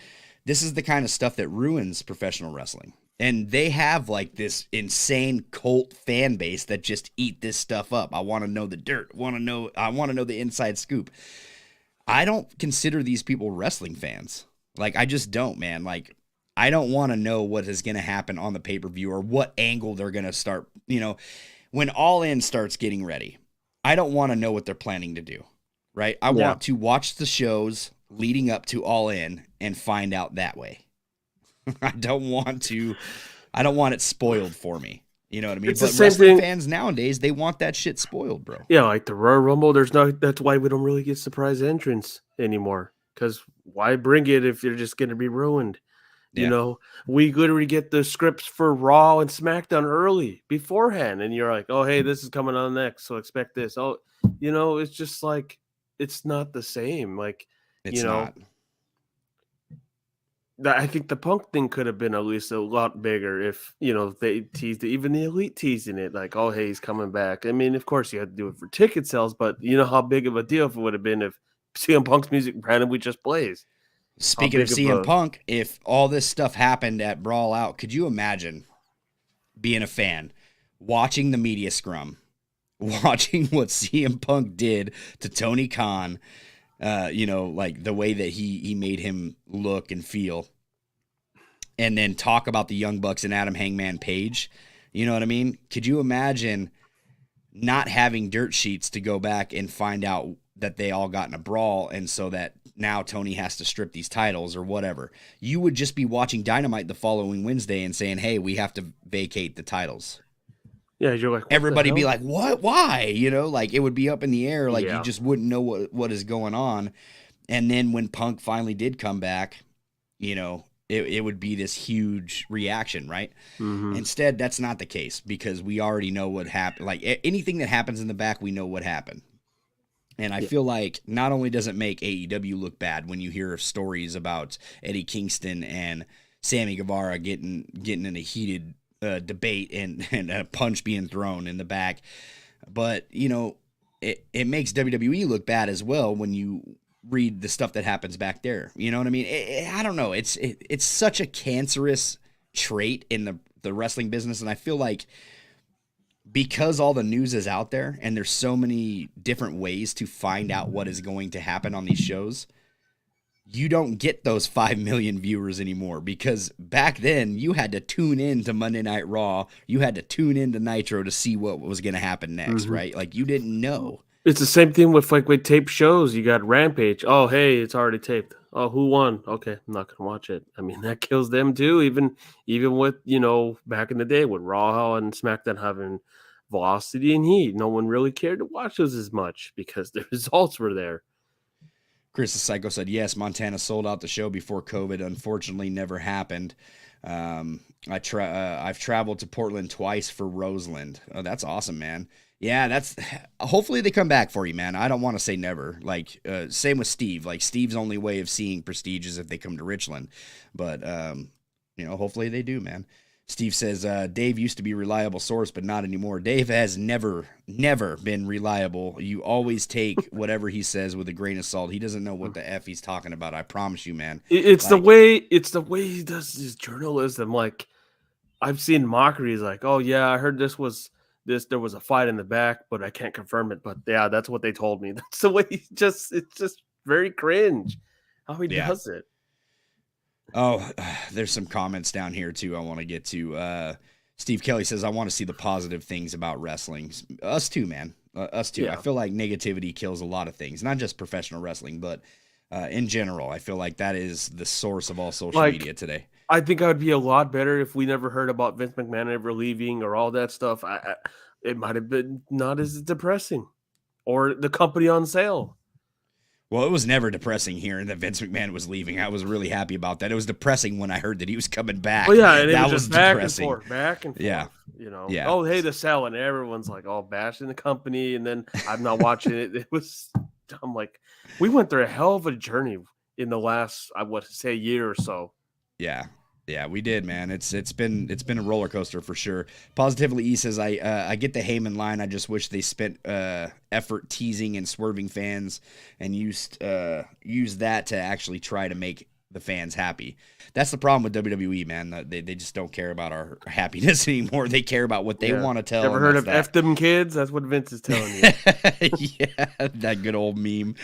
This is the kind of stuff that ruins professional wrestling. And they have, like, this insane cult fan base that just eat this stuff up. I want to know the dirt. I want to know the inside scoop. I don't consider these people wrestling fans. Like, I just don't, man. Like, I don't want to know what is going to happen on the pay-per-view or what angle they're going to start. You know, when All In starts getting ready, I don't want to know what they're planning to do, right? I want to watch the shows leading up to All In and find out that way. I don't want it spoiled for me. You know what I mean? But wrestling fans nowadays, they want that shit spoiled, bro. Yeah, like the Royal Rumble, that's why we don't really get surprise entrance anymore. Because why bring it if you're just going to be ruined? You know, we literally get the scripts for Raw and SmackDown early beforehand. And you're like, oh, hey, this is coming on next, so expect this. Oh, you know, it's just like, it's not the same. Like, it's not. I think the Punk thing could have been at least a lot bigger if, you know, they teased it, even the Elite teasing it, like, oh, hey, he's coming back. I mean, of course, you had to do it for ticket sales, but you know how big of a deal it would have been if CM Punk's music randomly just plays. Speaking of CM Punk, if all this stuff happened at Brawl Out, could you imagine being a fan, watching the media scrum, watching what CM Punk did to Tony Khan, you know, like the way that he made him look and feel, and then talk about the Young Bucks and Adam Hangman Page. You know what I mean? Could you imagine not having dirt sheets to go back and find out that they all got in a brawl, and so that now Tony has to strip these titles or whatever? You would just be watching Dynamite the following Wednesday and saying, hey, we have to vacate the titles. Yeah, you're like, everybody be like, what? Why? You know, like, it would be up in the air. Like, Yeah. you just wouldn't know what is going on. And then when Punk finally did come back, you know, it would be this huge reaction, right? Mm-hmm. Instead, that's not the case, because we already know what happened. Like, anything that happens in the back, we know what happened. And I feel like not only does it make AEW look bad when you hear stories about Eddie Kingston and Sammy Guevara getting in a heated debate and a punch being thrown in the back, but, you know, it makes WWE look bad as well when you read the stuff that happens back there. You know what I mean? I don't know. It's such a cancerous trait in the wrestling business, and I feel like because all the news is out there and there's so many different ways to find out what is going to happen on these shows, you don't get those 5 million viewers anymore, because back then you had to tune in to Monday Night Raw. You had to tune in to Nitro to see what was going to happen next, right? Like, you didn't know. It's the same thing with taped shows. You got Rampage. Oh, hey, it's already taped. Oh, who won? Okay, I'm not gonna watch it. I mean, that kills them too. Even with, you know, back in the day with Raw and SmackDown having velocity and heat, no one really cared to watch those as much because the results were there. Chris the Psycho said, yes, Montana sold out the show before COVID. Unfortunately, never happened. I've traveled to Portland twice for Roseland. Oh, that's awesome, man. Yeah, hopefully they come back for you, man. I don't want to say never. Like, same with Steve. Like, Steve's only way of seeing Prestige is if they come to Richland. But, you know, hopefully they do, man. Steve says, Dave used to be a reliable source, but not anymore. Dave has never been reliable. You always take whatever he says with a grain of salt. He doesn't know what the F he's talking about. I promise you, man. It's the way he does his journalism. Like, I've seen mockeries like, oh yeah, I heard there was a fight in the back, but I can't confirm it. But yeah, that's what they told me. That's the way it's just very cringe how he does it. Oh, there's some comments down here too I want to get to. Steve Kelly says, I want to see the positive things about wrestling. Us too, man. Us too. Yeah. I feel like negativity kills a lot of things, not just professional wrestling, but in general. I feel like that is the source of all social media today. I think I would be a lot better if we never heard about Vince McMahon ever leaving or all that stuff. It might have been not as depressing, or the company on sale. Well, it was never depressing hearing that Vince McMahon was leaving. I was really happy about that. It was depressing when I heard that he was coming back. Oh yeah, and that was depressing. Back and forth. Yeah, you know. Yeah. Oh, hey, the sale, and everyone's like, "Oh, bashing the company," and then I'm not watching it. I'm like, we went through a hell of a journey in the last, I would say, year or so. Yeah, we did, man. It's been a roller coaster for sure. Positively E says, I get the Heyman line. I just wish they spent effort teasing and swerving fans and used that to actually try to make the fans happy. That's the problem with WWE, man. They just don't care about our happiness anymore. They care about what they want to tell. Ever heard of F them kids? That's what Vince is telling you. Yeah, that good old meme.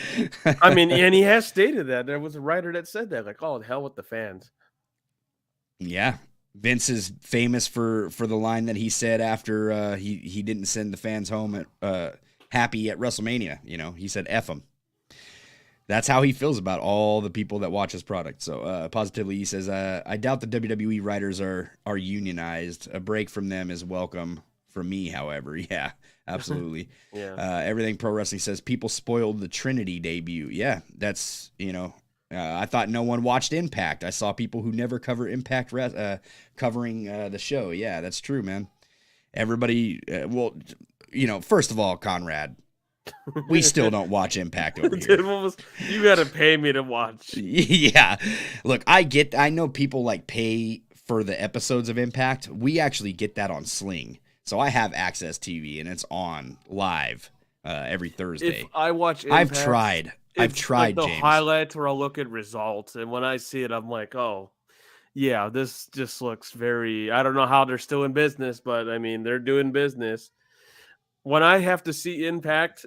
I mean, and he has stated that. There was a writer that said that, like, oh, the hell with the fans. Yeah, Vince is famous for the line that he said after he didn't send the fans home happy at WrestleMania. You know, he said F them. That's how he feels about all the people that watch his product. So positively, he says, I doubt the WWE writers are unionized. A break from them is welcome for me, however. Yeah, absolutely. Everything Pro Wrestling says, people spoiled the Trinity debut. Yeah, that's, you know, I thought no one watched Impact. I saw people who never cover Impact covering the show. Yeah, that's true, man. Everybody, well, you know, first of all, Conrad, we still don't watch Impact over here. You got to pay me to watch. Yeah. Look, I know people like pay for the episodes of Impact. We actually get that on Sling. So I have Access TV and it's on live every Thursday. If I watch Impact, I've tried, like the James. highlights where I'll look at results, and when I see it, I'm like, oh, yeah, this just looks very, I don't know how they're still in business, but I mean, they're doing business. When I have to see Impact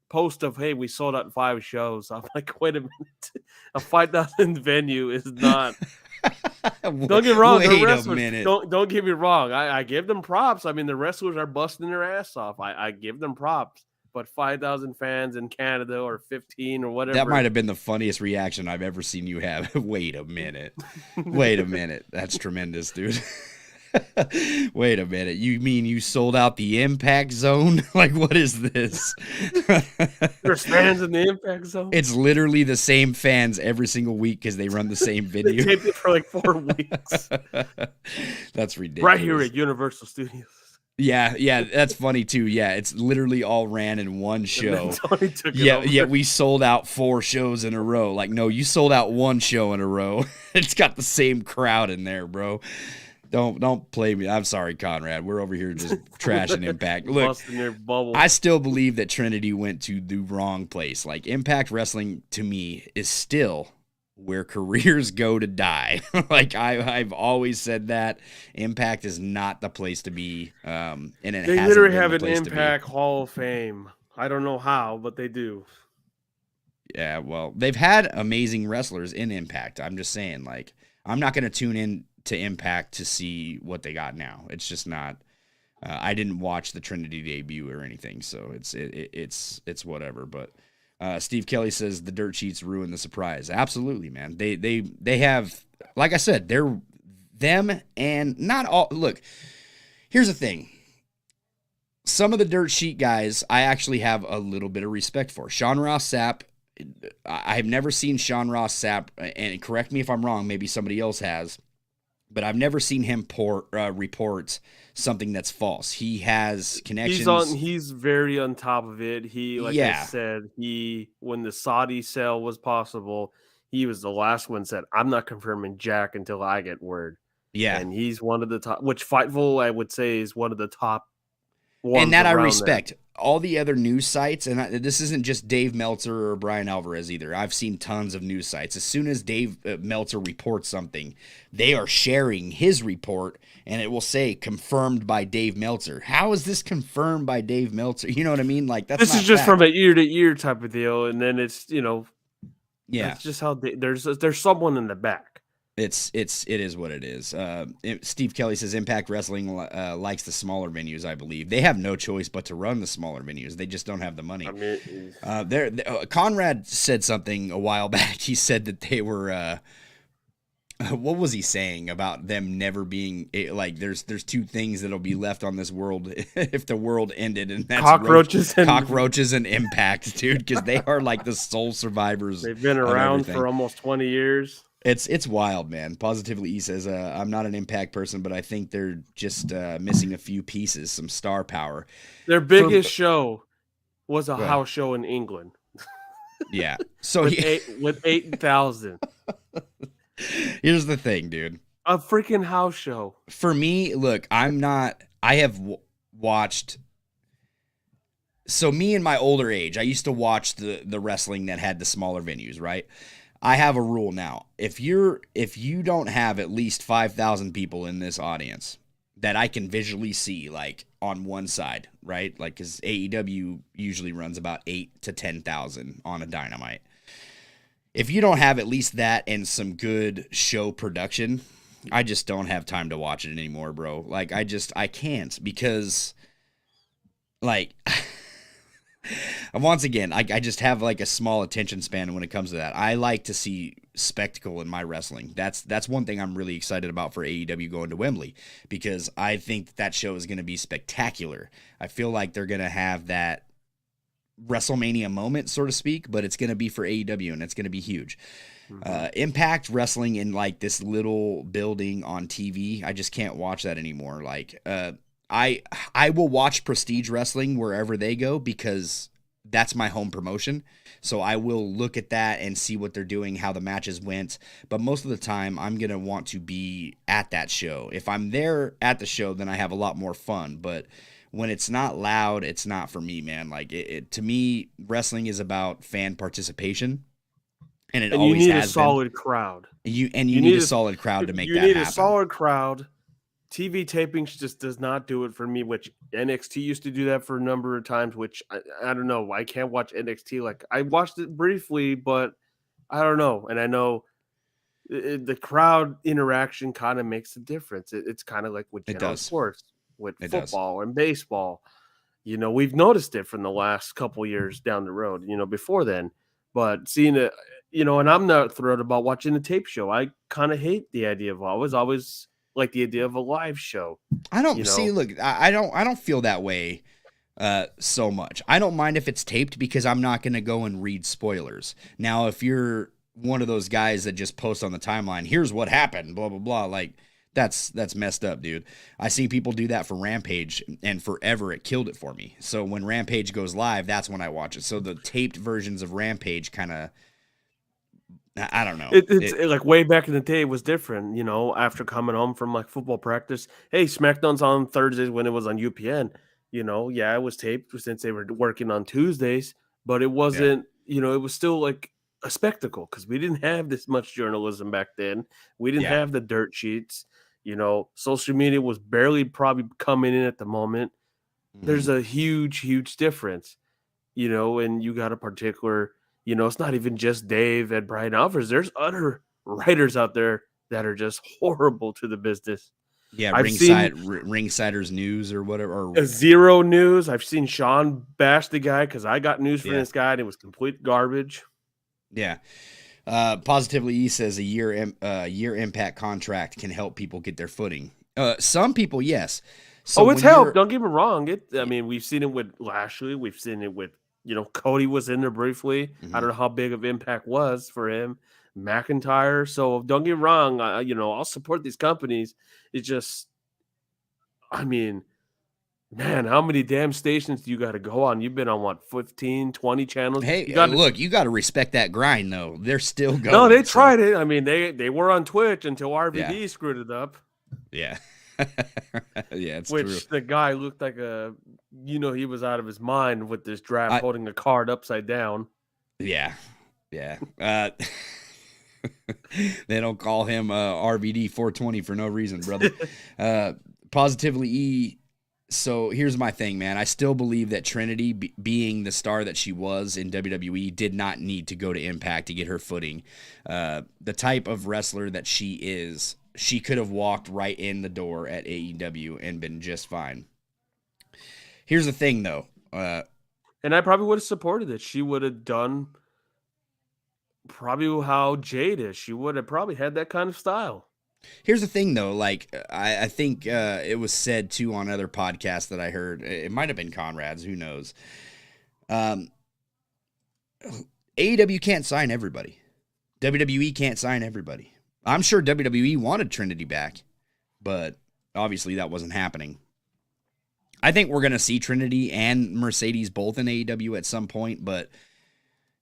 post of, hey, we sold out 5 shows, I'm like, wait a minute, a 5,000 venue is not Don't get me wrong. Wait The a wrestlers, minute. don't get me wrong. I give them props. I mean, the wrestlers are busting their ass off. I give them props. But 5,000 fans in Canada or 15 or whatever. That might have been the funniest reaction I've ever seen you have. Wait a minute. Wait a minute. That's tremendous, dude. Wait a minute. You mean you sold out the Impact Zone? Like, what is this? There's fans in the Impact Zone. It's literally the same fans every single week because they run the same venue. They taped it for like 4 weeks. That's ridiculous. Right here at Universal Studios. Yeah, that's funny too. Yeah, it's literally all ran in one show. Tony took it Yeah, over. yeah, we sold out 4 shows in a row. Like, no, you sold out 1 show in a row. It's got the same crowd in there, bro. Don't play me. I'm sorry, Conrad. We're over here just trashing Impact. Look, Busting their bubble. I still believe that Trinity went to the wrong place. Like, Impact Wrestling to me is still where careers go to die. Like, I've always said that Impact is not the place to be. And it They hasn't literally been have the an place to be. Impact Hall of Fame. I don't know how, but they do. Yeah, well, they've had amazing wrestlers in Impact. I'm just saying, like, I'm not going to tune in to Impact to see what they got now. It's just not. I didn't watch the Trinity debut or anything, so it's whatever. But Steve Kelly says the dirt sheets ruin the surprise. Absolutely, man. They have, like I said, they're them and not all. Look, here's the thing. Some of the dirt sheet guys I actually have a little bit of respect for. Sean Ross Sapp. I have never seen Sean Ross Sapp, and correct me if I'm wrong, maybe somebody else has, but I've never seen him report something that's false. He has connections. He's very on top of it. I said, when the Saudi sale was possible, he was the last one said, I'm not confirming Jack until I get word. Yeah. And he's one of the top, which Fightful, I would say, is one of the top ones. And that I respect. All the other news sites, and this isn't just Dave Meltzer or Brian Alvarez either. I've seen tons of news sites. As soon as Dave Meltzer reports something, they are sharing his report, and it will say confirmed by Dave Meltzer. How is this confirmed by Dave Meltzer? You know what I mean? Like, that's this not is just fact. from an ear to ear type of deal, and then it's yeah, that's just how there's someone in the back. It is what it is. Steve Kelly says Impact Wrestling likes the smaller venues. I believe they have no choice but to run the smaller venues. They just don't have the money. I mean, Conrad said something a while back. He said that they were. What was he saying about them never being like? There's 2 things that'll be left on this world if the world ended, and that's cockroaches and Impact, dude. Because they are like the sole survivors. They've been around for almost 20 years. It's wild, man. Positively, he says, I'm not an Impact person, but I think they're just missing a few pieces, some star power. Their biggest show was a house show in England. Yeah. So with 8,000. Here's the thing, dude. A freaking house show. For me, look, I have watched. So me in my older age, I used to watch the wrestling that had the smaller venues, right? I have a rule now. If you don't have at least 5,000 people in this audience that I can visually see, like on one side, right? Like, because AEW usually runs about 8 to 10,000 on a Dynamite. If you don't have at least that and some good show production, I just don't have time to watch it anymore, bro. Like, I can't, because, like, once again, I just have like a small attention span when it comes to that. I like to see spectacle in my wrestling. That's one thing I'm really excited about for AEW going to Wembley, because I think that show is going to be spectacular. I feel like they're going to have that WrestleMania moment, so to speak, but it's going to be for AEW, and it's going to be huge. Impact Wrestling in like this little building on TV, I just can't watch that anymore. Like, I will watch Prestige Wrestling wherever they go, because that's my home promotion. So I will look at that and see what they're doing, how the matches went. But most of the time, I'm going to want to be at that show. If I'm there at the show, then I have a lot more fun. But when it's not loud, it's not for me, man. Like, to me, wrestling is about fan participation. And it always has been. You need a solid crowd. You need a solid crowd to make that happen. You need a solid crowd. TV tapings just does not do it for me, which NXT used to do that for a number of times, which I don't know. I can't watch NXT. Like, I watched it briefly, but I don't know. And I know the crowd interaction kind of makes a difference. It's kind of like with It general does. sports, with It does. football and baseball. We've noticed it from the last couple years down the road, before then. But seeing it, and I'm not thrilled about watching a tape show. I kind of hate the idea of always like the idea of a live show. I don't see. Look, I don't feel that way so much. I don't mind if it's taped because I'm not going to go and read spoilers. Now, if you're one of those guys that just posts on the timeline, here's what happened, blah blah blah, like that's messed up, dude. I see people do that for Rampage, and forever it killed it for me. So when Rampage goes live, that's when I watch it. So the taped versions of Rampage kind of, I don't know. It's like way back in the day, it was different. After coming home from like football practice, hey, SmackDown's on Thursdays when it was on UPN. Yeah, it was taped since they were working on Tuesdays, but it wasn't. It was still like a spectacle because we didn't have this much journalism back then. We didn't have the dirt sheets. Social media was barely probably coming in at the moment. There's a huge difference, and you got a particular, it's not even just Dave and Brian Alvarez. There's other writers out there that are just horrible to the business. Yeah, Ringsiders News or whatever. Or Zero News. I've seen Sean bash the guy because I got news for this guy and it was complete garbage. Yeah. Positively E says a year Impact contract can help people get their footing. Some people, yes. So it's helped. Don't get me wrong. We've seen it with Lashley. We've seen it with, Cody was in there briefly. I don't know how big of impact was for him. McIntyre. So don't get me wrong. I'll support these companies. It's just, man, how many damn stations do you got to go on? You've been on what, 15, 20 channels? Hey, you got to respect that grind though. They're still going. No, they tried it. They were on Twitch until RVD screwed it up. Yeah. Yeah, it's true. Which the guy looked like he was out of his mind with this draft holding the card upside down. Yeah. They don't call him RVD 420 for no reason, brother. Positively E. So here's my thing, man. I still believe that Trinity, being the star that she was in WWE, did not need to go to Impact to get her footing. The type of wrestler that she is, she could have walked right in the door at AEW and been just fine. Here's the thing, though. And I probably would have supported it. She would have done probably how Jade is. She would have probably had that kind of style. Here's the thing, though. Like, I think it was said, too, on other podcasts that I heard. It might have been Conrad's. Who knows? AEW can't sign everybody. WWE can't sign everybody. I'm sure WWE wanted Trinity back, but obviously that wasn't happening. I think we're going to see Trinity and Mercedes both in AEW at some point, but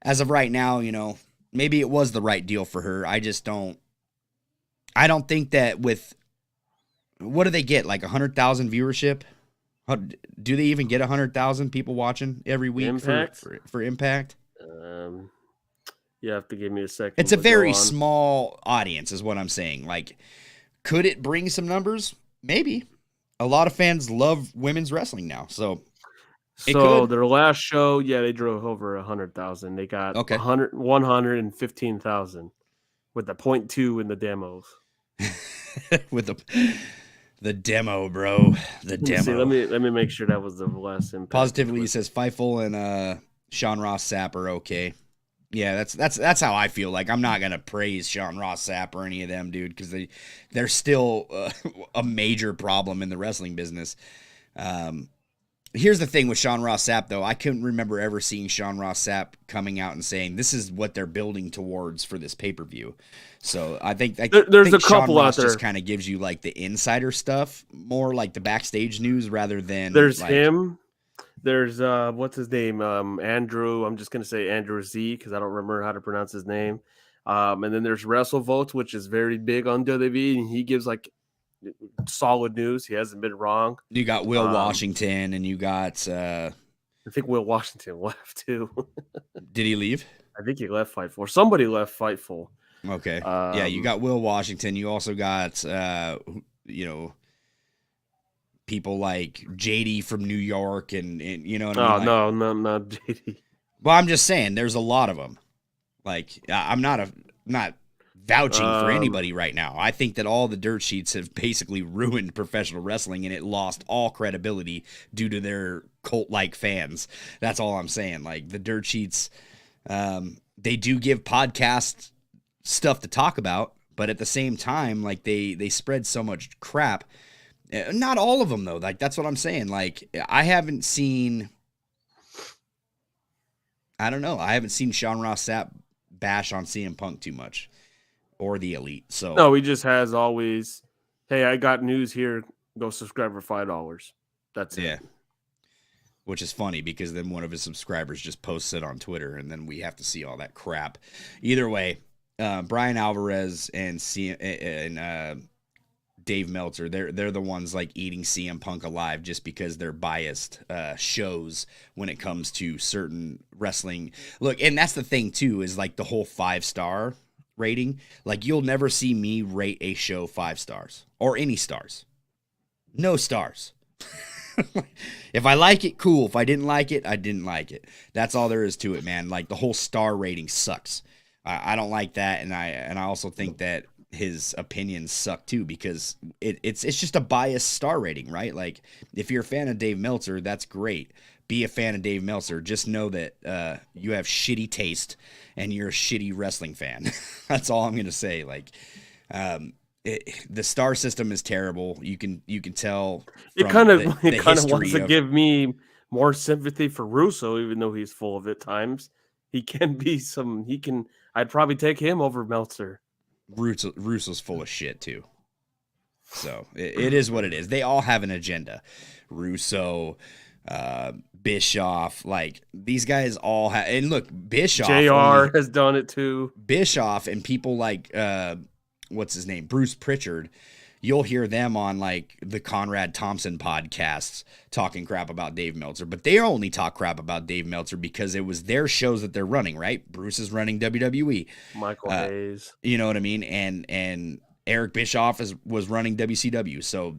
as of right now, maybe it was the right deal for her. I don't think that with, what do they get, like 100,000 viewership? Do they even get 100,000 people watching every week for Impact? You have to give me a second. It's a very small audience is what I'm saying. Like, could it bring some numbers? Maybe. A lot of fans love women's wrestling now, so their last show, they drove over 100,000. They got 115,000 with the 0.2 in the demos. With the demo, bro. The demo. See, let me make sure that was the last Impact. Positively, he says Fightful and Sean Ross Sapp are okay. Yeah, that's how I feel. Like, I'm not gonna praise Sean Ross Sapp or any of them, dude, because they're still a major problem in the wrestling business. Here's the thing with Sean Ross Sapp, though. I couldn't remember ever seeing Sean Ross Sapp coming out and saying this is what they're building towards for this pay-per-view. So I think there's a couple Sean Ross out there. Just kind of gives you like the insider stuff, more like the backstage news rather than there's him. There's what's his name? Andrew. I'm just gonna say Andrew Z because I don't remember how to pronounce his name. And then there's WrestleVotes, which is very big on WWE, and he gives like solid news. He hasn't been wrong. You got Will Washington, and you got I think Will Washington left too. Did he leave? I think he left Fightful. Somebody left Fightful. Okay. Yeah, you got Will Washington. You also got people like JD from New York and you know what I mean? No, not JD. Well, I'm just saying there's a lot of them. Like, I'm not vouching for anybody right now. I think that all the dirt sheets have basically ruined professional wrestling, and it lost all credibility due to their cult-like fans. That's all I'm saying. Like, the dirt sheets, they do give podcast stuff to talk about, but at the same time, like, they spread so much crap. Not all of them, though. Like, that's what I'm saying. Like, I haven't seen Sean Ross Sapp bash on CM Punk too much, or the Elite. So No, he just has always, hey, I got news here. Go subscribe for $5. That's it. Yeah. Which is funny because then one of his subscribers just posts it on Twitter, and then we have to see all that crap. Either way, Brian Alvarez and Dave Meltzer, they're the ones like eating CM Punk alive just because they're biased shows when it comes to certain wrestling. Look, and that's the thing too, is like the whole 5-star rating. Like, you'll never see me rate a show 5 stars or any stars. No stars. If I like it, cool. If I didn't like it, I didn't like it. That's all there is to it, man. Like, the whole star rating sucks. I don't like that, and I also think that his opinions suck too, because it's just a biased star rating, right? Like, if you're a fan of Dave Meltzer, that's great. Be a fan of Dave Meltzer. Just know that you have shitty taste and you're a shitty wrestling fan. That's all I'm gonna say. Like, the star system is terrible. You can tell. It kind of wants to give me more sympathy for Russo, even though he's full of it times. I'd probably take him over Meltzer. Russo's full of shit too. So it is what it is. They all have an agenda. Russo, Bischoff, like, these guys all have. And look, Bischoff, JR has done it too. Bischoff and people like what's his name, Bruce Pritchard. You'll hear them on like the Conrad Thompson podcasts talking crap about Dave Meltzer, but they only talk crap about Dave Meltzer because it was their shows that they're running, right? Bruce is running WWE. Michael Hayes. You know what I mean? And Eric Bischoff was running WCW. So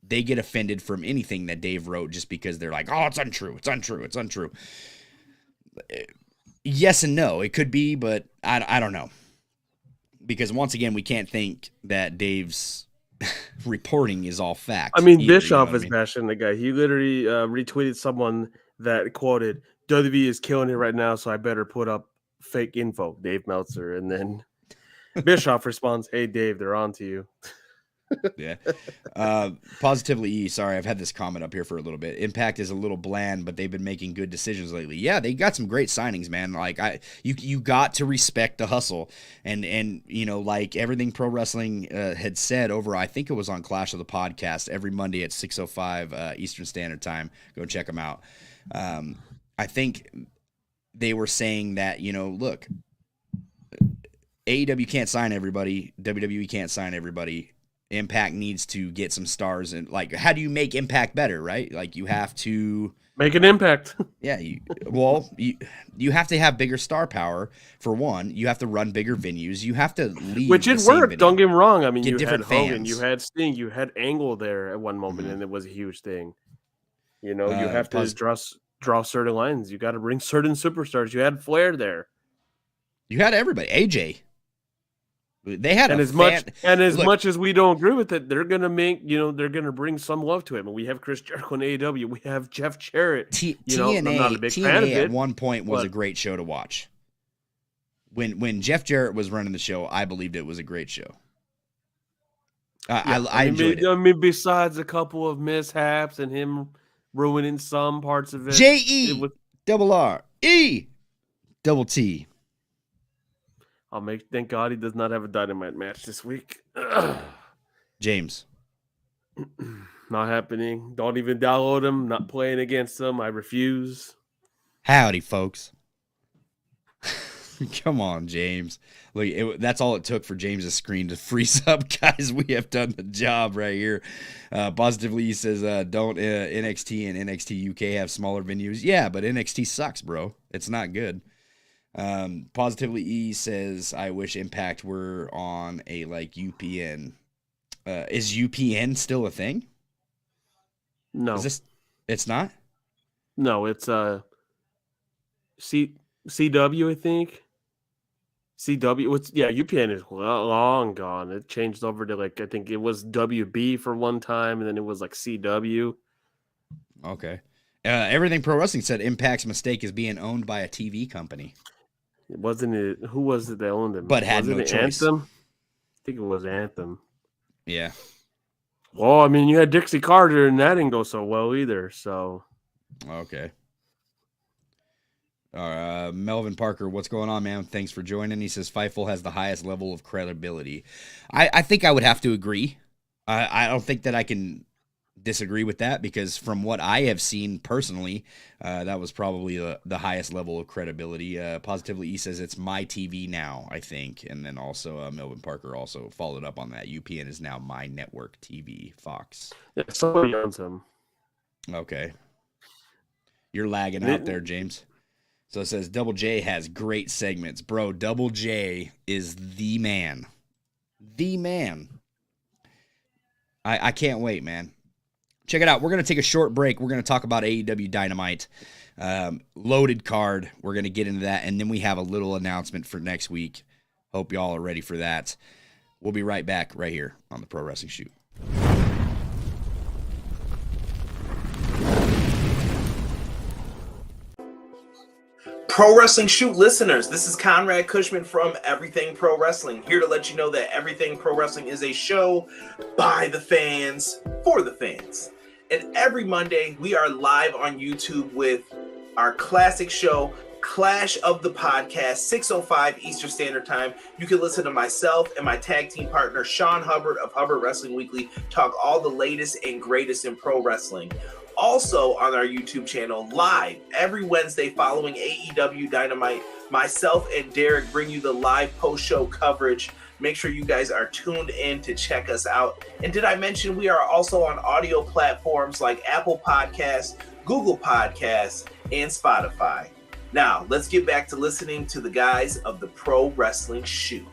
they get offended from anything that Dave wrote just because they're like, oh, it's untrue. It's untrue. It's untrue. Yes and no. It could be, but I don't know. Because once again, we can't think that Dave's reporting is all fact. I mean, Bischoff is bashing the guy. He literally retweeted someone that quoted, "WWE is killing it right now, so I better put up fake info." Dave Meltzer, and then Bischoff responds, "Hey, Dave, they're on to you." Yeah. Positively E, sorry, I've had this comment up here for a little bit. Impact is a little bland, but they've been making good decisions lately. Yeah, they got some great signings, man. Like, you got to respect the hustle. And you know, like everything pro wrestling had said over, I think it was on Clash of the Podcast, every Monday at 6:05 Eastern Standard Time. Go check them out. I think they were saying that, you know, look, AEW can't sign everybody, WWE can't sign everybody. Impact needs to get some stars, and like, how do you make Impact better, right? Like, you have to make an impact. Yeah, you have to have bigger star power for one. You have to run bigger venues. You have to lead, which it worked. Don't get me wrong. I mean, you had Hogan, fans. You had Sting, you had Angle there at one moment, and it was a huge thing. You know, you have to draw certain lines. You got to bring certain superstars. You had Flair there. You had everybody. AJ. They had as much as we don't agree with it, they're gonna they're gonna bring some love to him. And we have Chris Jericho in AEW. We have Jeff Jarrett. TNA, I'm not a big TNA fan of it, at one point was a great show to watch. When Jeff Jarrett was running the show, I believed it was a great show. I enjoyed it. I mean, besides a couple of mishaps and him ruining some parts of it. JERRE-E-T. Thank God he does not have a Dynamite match this week. James. Not happening. Don't even download him. Not playing against him. I refuse. Howdy, folks. Come on, James. Look, that's all it took for James's screen to freeze up. Guys, we have done the job right here. Positively, he says, don't NXT and NXT UK have smaller venues? Yeah, but NXT sucks, bro. It's not good. Positively E says, I wish Impact were on a like UPN. Is UPN still a thing? No. It's not? No, it's CW, I think. CW. UPN is long gone. It changed over to I think it was WB for one time, and then it was like CW. Okay. Everything Pro Wrestling said Impact's mistake is being owned by a TV company. Wasn't it? Who was it that owned them? But had Wasn't no it choice. Anthem? I think it was Anthem. Yeah. Well, I mean, you had Dixie Carter, and that didn't go so well either. So. Okay. Melvin Parker, what's going on, man? Thanks for joining. He says Fightful has the highest level of credibility. I think I would have to agree. I don't think that I can disagree with that because from what I have seen personally, that was probably the highest level of credibility. Positively, he says it's my TV now, I think. And then also Melvin Parker also followed up on that. UPN is now my network TV, Fox. Yeah, somebody owns them. Okay. You're lagging out there, James. So it says Double J has great segments. Bro, Double J is the man. The man. I can't wait, man. Check it out. We're going to take a short break. We're going to talk about AEW Dynamite. Loaded card. We're going to get into that. And then we have a little announcement for next week. Hope y'all are ready for that. We'll be right back right here on the Pro Wrestling Shoot. Pro Wrestling Shoot listeners, this is Conrad Cushman from Everything Pro Wrestling, here to let you know that Everything Pro Wrestling is a show by the fans, for the fans. And every Monday, we are live on YouTube with our classic show, Clash of the Podcast, 6:05 Eastern Standard Time. You can listen to myself and my tag team partner, Sean Hubbard of Hubbard Wrestling Weekly, talk all the latest and greatest in pro wrestling. Also on our YouTube channel, live every Wednesday following AEW Dynamite, myself and Derek bring you the live post-show coverage. Make sure you guys are tuned in to check us out. And did I mention we are also on audio platforms like Apple Podcasts, Google Podcasts, and Spotify. Now, let's get back to listening to the guys of the Pro Wrestling Shoot.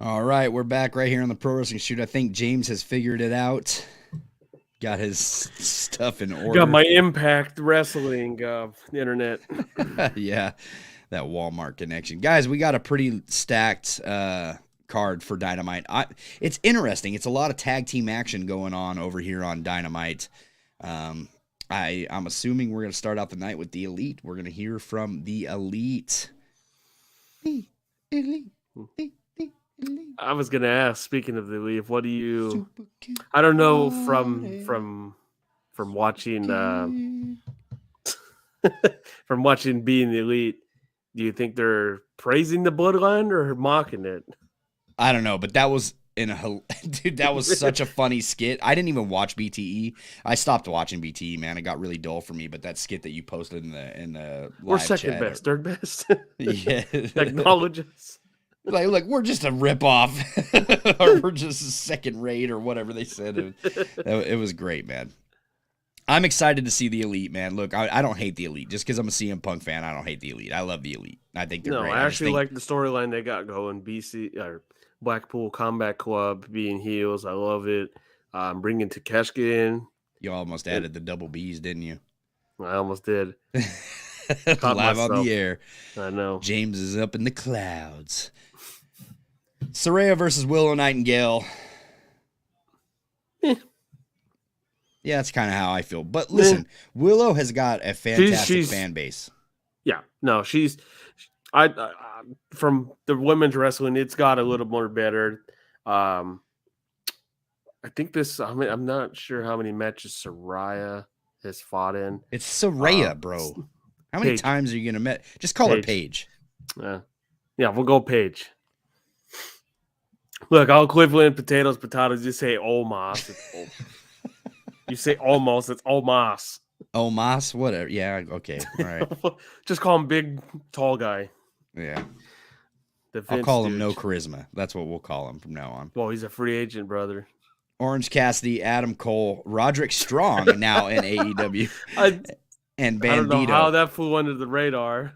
All right, we're back right here on the Pro Wrestling Shoot. I think James has figured it out. Got his stuff in order. Got my Impact Wrestling internet. Yeah, that Walmart connection. Guys, we got a pretty stacked card for Dynamite. It's interesting. It's a lot of tag team action going on over here on Dynamite. I'm assuming we're going to start out the night with the Elite. We're going to hear from the Elite. The Elite. I was gonna ask. Speaking of the Elite, what do you? I don't know from watching from watching Being the Elite. Do you think they're praising the Bloodline or mocking it? I don't know, but that was dude. That was such a funny skit. I didn't even watch BTE. I stopped watching BTE, man. It got really dull for me. But that skit that you posted in the live we're second chat, best, third best. Yeah, Acknowledge us. Like we're just a ripoff, or we're just a second rate, or whatever they said. It was great, man. I'm excited to see the Elite, man. Look, I don't hate the Elite. Just because I'm a CM Punk fan, I don't hate the Elite. I love the Elite. I think they're great. I actually like the storyline they got going. BC or Blackpool Combat Club being heels. I love it. Bringing Takeshita in. You almost added the double B's, didn't you? I almost did. Live myself on the air. I know. James is up in the clouds. Saraya versus Willow Nightingale. Yeah, that's kind of how I feel. But listen, Willow has got a fantastic fan base. Yeah, no, I from the women's wrestling, it's got a little more better. I think this. I'm not sure how many matches Saraya has fought in. It's Saraya, bro. How many times are you gonna met? Just call her Paige. Yeah, we'll go Paige. Look, I'll equivalent potatoes. Just say Omos. You say almost, it's Omos. Omos, whatever. Yeah, okay, all right. Just call him big, tall guy. Yeah. I'll call him No Charisma. That's what we'll call him from now on. Well, he's a free agent, brother. Orange Cassidy, Adam Cole, Roderick Strong now in AEW. And Bandito. I don't know how that flew under the radar.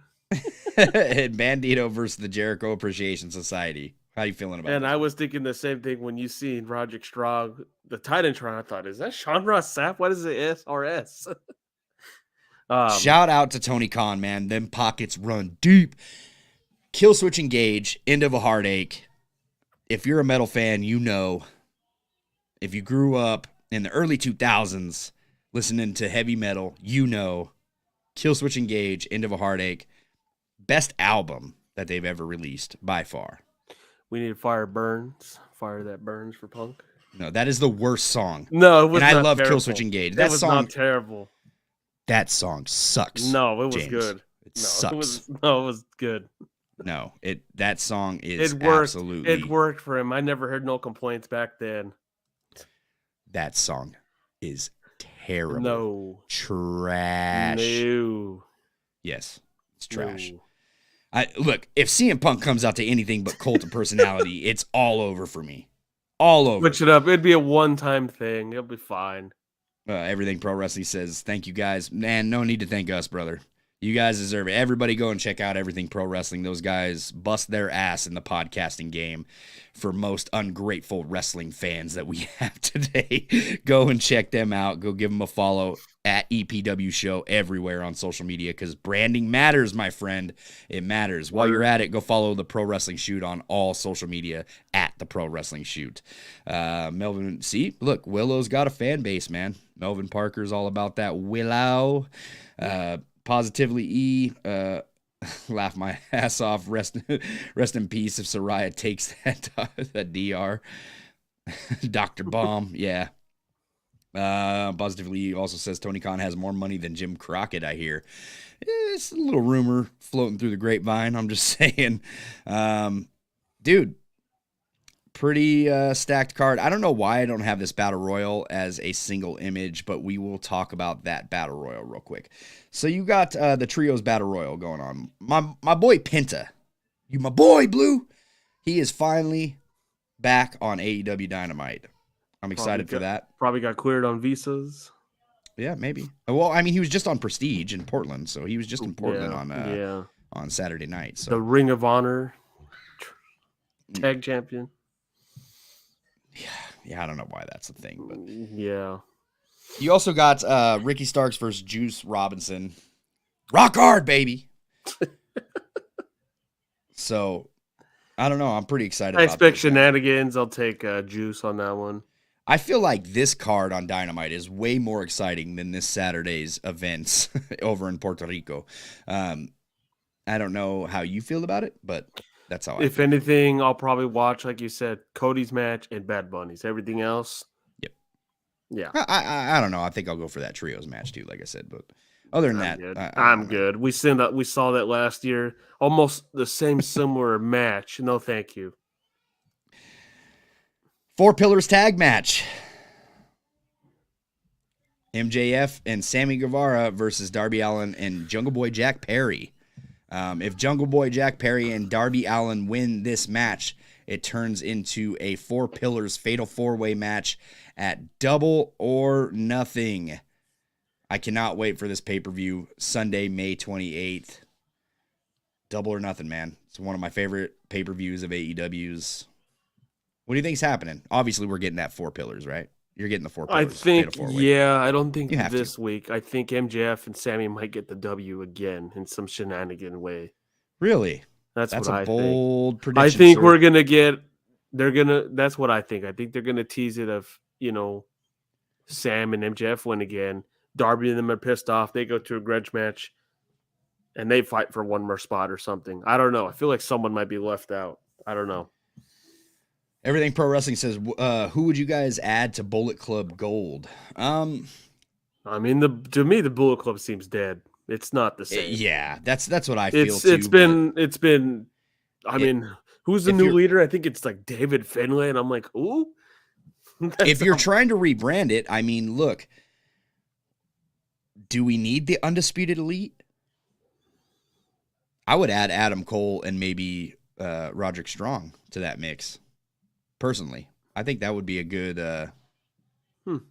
And Bandito versus the Jericho Appreciation Society. How you feeling about that? And I was thinking the same thing when you seen Roderick Strong, the Titantron. I thought, is that Sean Ross Sapp? What is it, SRS? Shout out to Tony Khan, man. Them pockets run deep. Kill Switch Engage, End of a Heartache. If you're a metal fan, you know. If you grew up in the early 2000s listening to heavy metal, you know. Kill Switch Engage, End of a Heartache. Best album that they've ever released, by far. We need Fire Burns. Fire That Burns for Punk. No, that is the worst song. No, it was and not I love terrible. Kill Switch Engage. That was not terrible. That song sucks. No, it was James. good. It sucks. It was good. No, that song is It worked. absolutely. It worked for him. I never heard no complaints back then. That song is terrible. No. Trash. No. Yes, it's trash. No. Look, if CM Punk comes out to anything but Cult of Personality, it's all over for me. All over. Switch it up. It'd be a one-time thing. It'll be fine. Everything Pro Wrestling says, thank you guys. Man, no need to thank us, brother. You guys deserve it. Everybody go and check out Everything Pro Wrestling. Those guys bust their ass in the podcasting game for most ungrateful wrestling fans that we have today. Go and check them out. Go give them a follow at EPW Show everywhere on social media because branding matters, my friend. It matters. While you're at it, go follow the Pro Wrestling Shoot on all social media at the Pro Wrestling Shoot. Melvin, see, look, Willow's got a fan base, man. Melvin Parker's all about that Willow. Positively E, laugh my ass off. Rest in peace if Soraya takes that DR. Dr. Bomb, yeah. Positively E also says Tony Khan has more money than Jim Crockett, I hear. It's a little rumor floating through the grapevine. I'm just saying. Dude, pretty stacked card. I don't know why I don't have this Battle Royal as a single image, but we will talk about that Battle Royal real quick. So you got the Trios Battle Royal going on. My boy Penta, my boy Blue, he is finally back on AEW Dynamite. I'm excited for that. Probably got cleared on visas. Yeah, maybe. Well, I mean, he was just on Prestige in Portland, so he was just in Portland on Saturday night. So the Ring of Honor tag champion. Yeah, I don't know why that's the thing, but yeah. You also got Ricky Starks versus Juice Robinson. Rock hard, baby. So, I don't know. I'm pretty excited. I expect shenanigans. I'll take Juice on that one. I feel like this card on Dynamite is way more exciting than this Saturday's events over in Puerto Rico. I don't know how you feel about it, but that's how I If feel. anything, I'll probably watch, like you said, Cody's match and Bad Bunny's. Everything else, yep. Yeah. I don't know. I think I'll go for that trios match too, like I said. But other than that, I'm good. We saw that last year. Almost the same similar match. No, thank you. 4 Pillars tag match. MJF and Sammy Guevara versus Darby Allin and Jungle Boy Jack Perry. If Jungle Boy Jack Perry and Darby Allin win this match, it turns into a 4 Pillars Fatal 4-Way match at Double or Nothing. I cannot wait for this pay-per-view, Sunday, May 28th. Double or Nothing, man. It's one of my favorite pay-per-views of AEW's. What do you think's happening? Obviously, we're getting that 4 Pillars, right? You're getting the 4 Pillars. I think, yeah, I don't think this to. week. I think MJF and Sammy might get the W again in some shenanigan way. Really? That's what a bold prediction. I think we're going to get, that's what I think. I think they're going to tease it of, Sam and MJF win again. Darby and them are pissed off. They go to a grudge match and they fight for one more spot or something. I don't know. I feel like someone might be left out. I don't know. Everything Pro Wrestling says, who would you guys add to Bullet Club Gold? I mean, to me, the Bullet Club seems dead. It's not the same. Yeah, that's what I feel too. It's been. I mean, who's the new leader? I think it's like David Finlay, and I'm like, ooh. If you're trying to rebrand it, I mean, look, do we need the Undisputed Elite? I would add Adam Cole and maybe Roderick Strong to that mix. Personally, I think that would be a good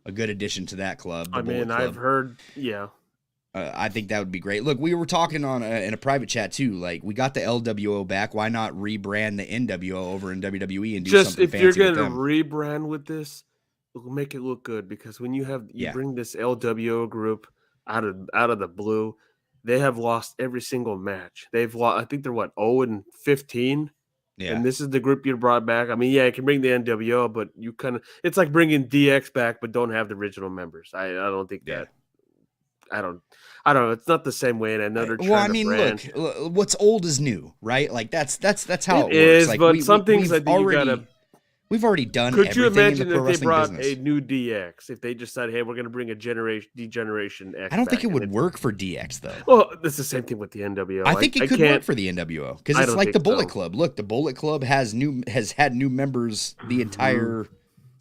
addition to that club. I mean, I've heard, yeah. I think that would be great. Look, we were talking on in a private chat too. Like, we got the LWO back. Why not rebrand the NWO over in WWE and do something fancy with them? If you're gonna rebrand with this, it'll make it look good because when you bring this LWO group out of the blue. They have lost every single match. They've lost. I think they're 0-15. Yeah. And this is the group you brought back. I mean, yeah, you can bring the NWO, but you it's like bringing DX back, but don't have the original members. I don't think that. I don't know. It's not the same way, and I know they're trying well, I to mean, brand. look, what's old is new, right? Like that's how it is, works. Like, but some things I think you gotta. We've already done. Could you everything in imagine the pro if they wrestling brought business. a new DX? If they just said, "Hey, we're going to bring a Degeneration X." I don't think back," it would work for DX though. Well, it's the same thing with the NWO. I think it could work for the NWO because I it's don't like think the Bullet so. Club. Look, the Bullet Club has had new members the entire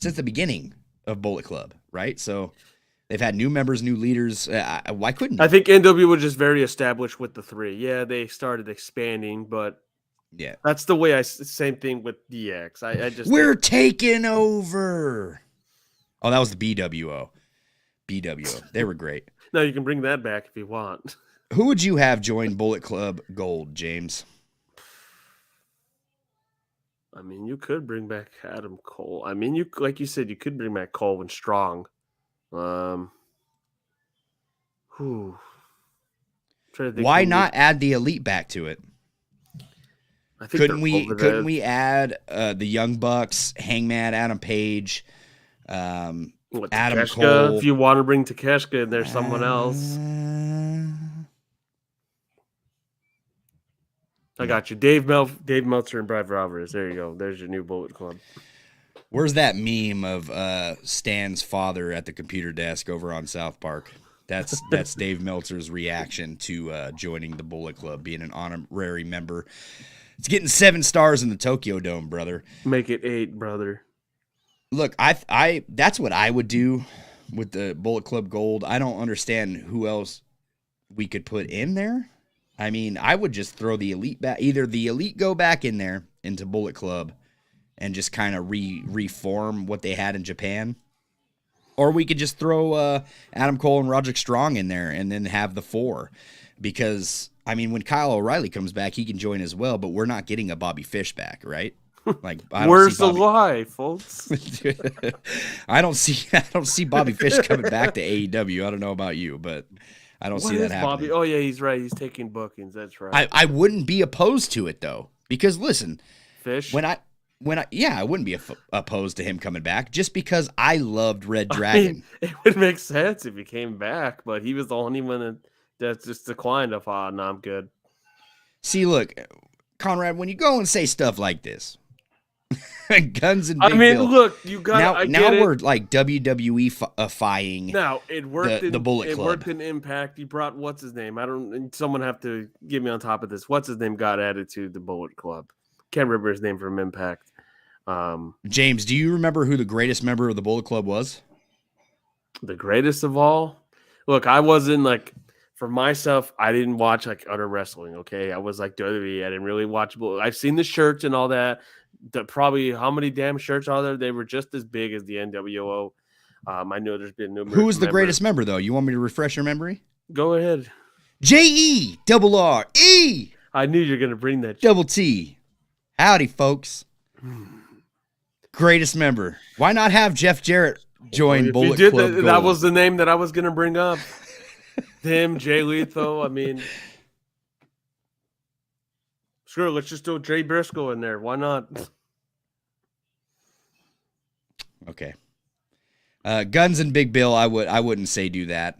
since the beginning of Bullet Club, right? So they've had new members, new leaders. Why couldn't you? I think NWO was just very established with the three. Yeah, they started expanding, but yeah, that's the way same thing with DX. I just we're taking over. Oh, that was the BWO. They were great. No, you can bring that back if you want. Who would you have join Bullet Club Gold, James? I mean, you could bring back Adam Cole. I mean, like you said, you could bring back Cole and Strong. Why not add the Elite back to it? I think couldn't we add the Young Bucks, Hangman, Adam Page, Adam Cole? If you want to bring Takeshita and there's someone else. I got you. Dave Meltzer and Brad Roberts. There you go. There's your new Bullet Club. Where's that meme of Stan's father at the computer desk over on South Park? That's Dave Meltzer's reaction to joining the Bullet Club, being an honorary member. It's getting 7 stars in the Tokyo Dome, brother. Make it 8, brother. Look, I that's what I would do with the Bullet Club Gold. I don't understand who else we could put in there. I mean, I would just throw the Elite back. Either the Elite go back in there into Bullet Club and just kind of reform what they had in Japan. Or we could just throw Adam Cole and Roderick Strong in there and then have the 4. Because, I mean, when Kyle O'Reilly comes back, he can join as well, but we're not getting a Bobby Fish back, right? Like, where's the lie, folks? I don't see Bobby Fish coming back to AEW. I don't know about you, but I don't see that happening. Bobby? Oh yeah, he's right. He's taking bookings. That's right. I wouldn't be opposed to it though, because listen, Fish. I wouldn't be opposed to him coming back just because I loved Red Dragon. I mean, it would make sense if he came back, but he was the only one that just declined. No, I'm good. See, look, Conrad, when you go and say stuff like this, Guns and Big Bill. Look, you got now we're like WWE-fying. Now it worked. The Bullet Club. It worked in Impact. You brought what's his name? Someone have to get me on top of this. What's his name got added to the Bullet Club? Can't remember his name from Impact. James, do you remember who the greatest member of the Bullet Club was? The greatest of all? Look, I wasn't like, for myself, I didn't watch like utter wrestling, okay? I was like WWE. I didn't really watch. I've seen the shirts and all that. Probably how many damn shirts are there? They were just as big as the NWO. I know there's been numerous. Who was the greatest member, though? You want me to refresh your memory? Go ahead. JERRE. I knew you were going to bring that. Double T. Howdy, folks. Greatest member. Why not have Jeff Jarrett join Bullet Club Gold? That was the name that I was going to bring up. Him, Jay Lethal. I mean, sure, let's just do Jay Briscoe in there. Why not? Okay. Guns and Big Bill, I wouldn't say do that.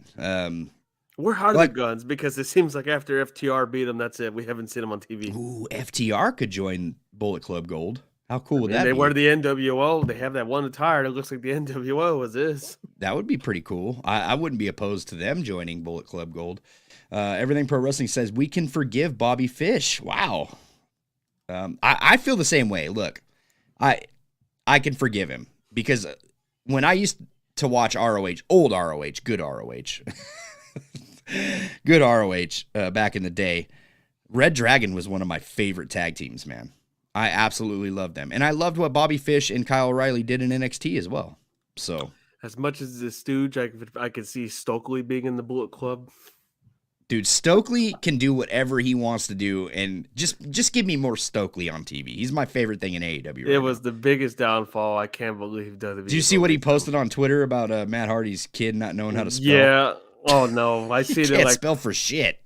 Where are the Guns? Because it seems like after FTR beat them, that's it. We haven't seen them on TV. Ooh, FTR could join Bullet Club Gold. How cool would that be? They wear the NWO. They have that one attire that looks like the NWO as is. That would be pretty cool. I wouldn't be opposed to them joining Bullet Club Gold. Everything Pro Wrestling says we can forgive Bobby Fish. Wow. I feel the same way. Look, I can forgive him because when I used to watch ROH, old ROH, good ROH, good ROH back in the day, Red Dragon was one of my favorite tag teams, man. I absolutely loved them. And I loved what Bobby Fish and Kyle O'Reilly did in NXT as well. So, as much as the Stooge, I could see Stokely being in the Bullet Club. Dude, Stokely can do whatever he wants to do, and just give me more Stokely on TV. He's my favorite thing in AEW. It was the biggest downfall. I can't believe WWE. Did you see what he posted on Twitter about Matt Hardy's kid not knowing how to spell? Yeah, Oh no, I You see it can't like spell for shit.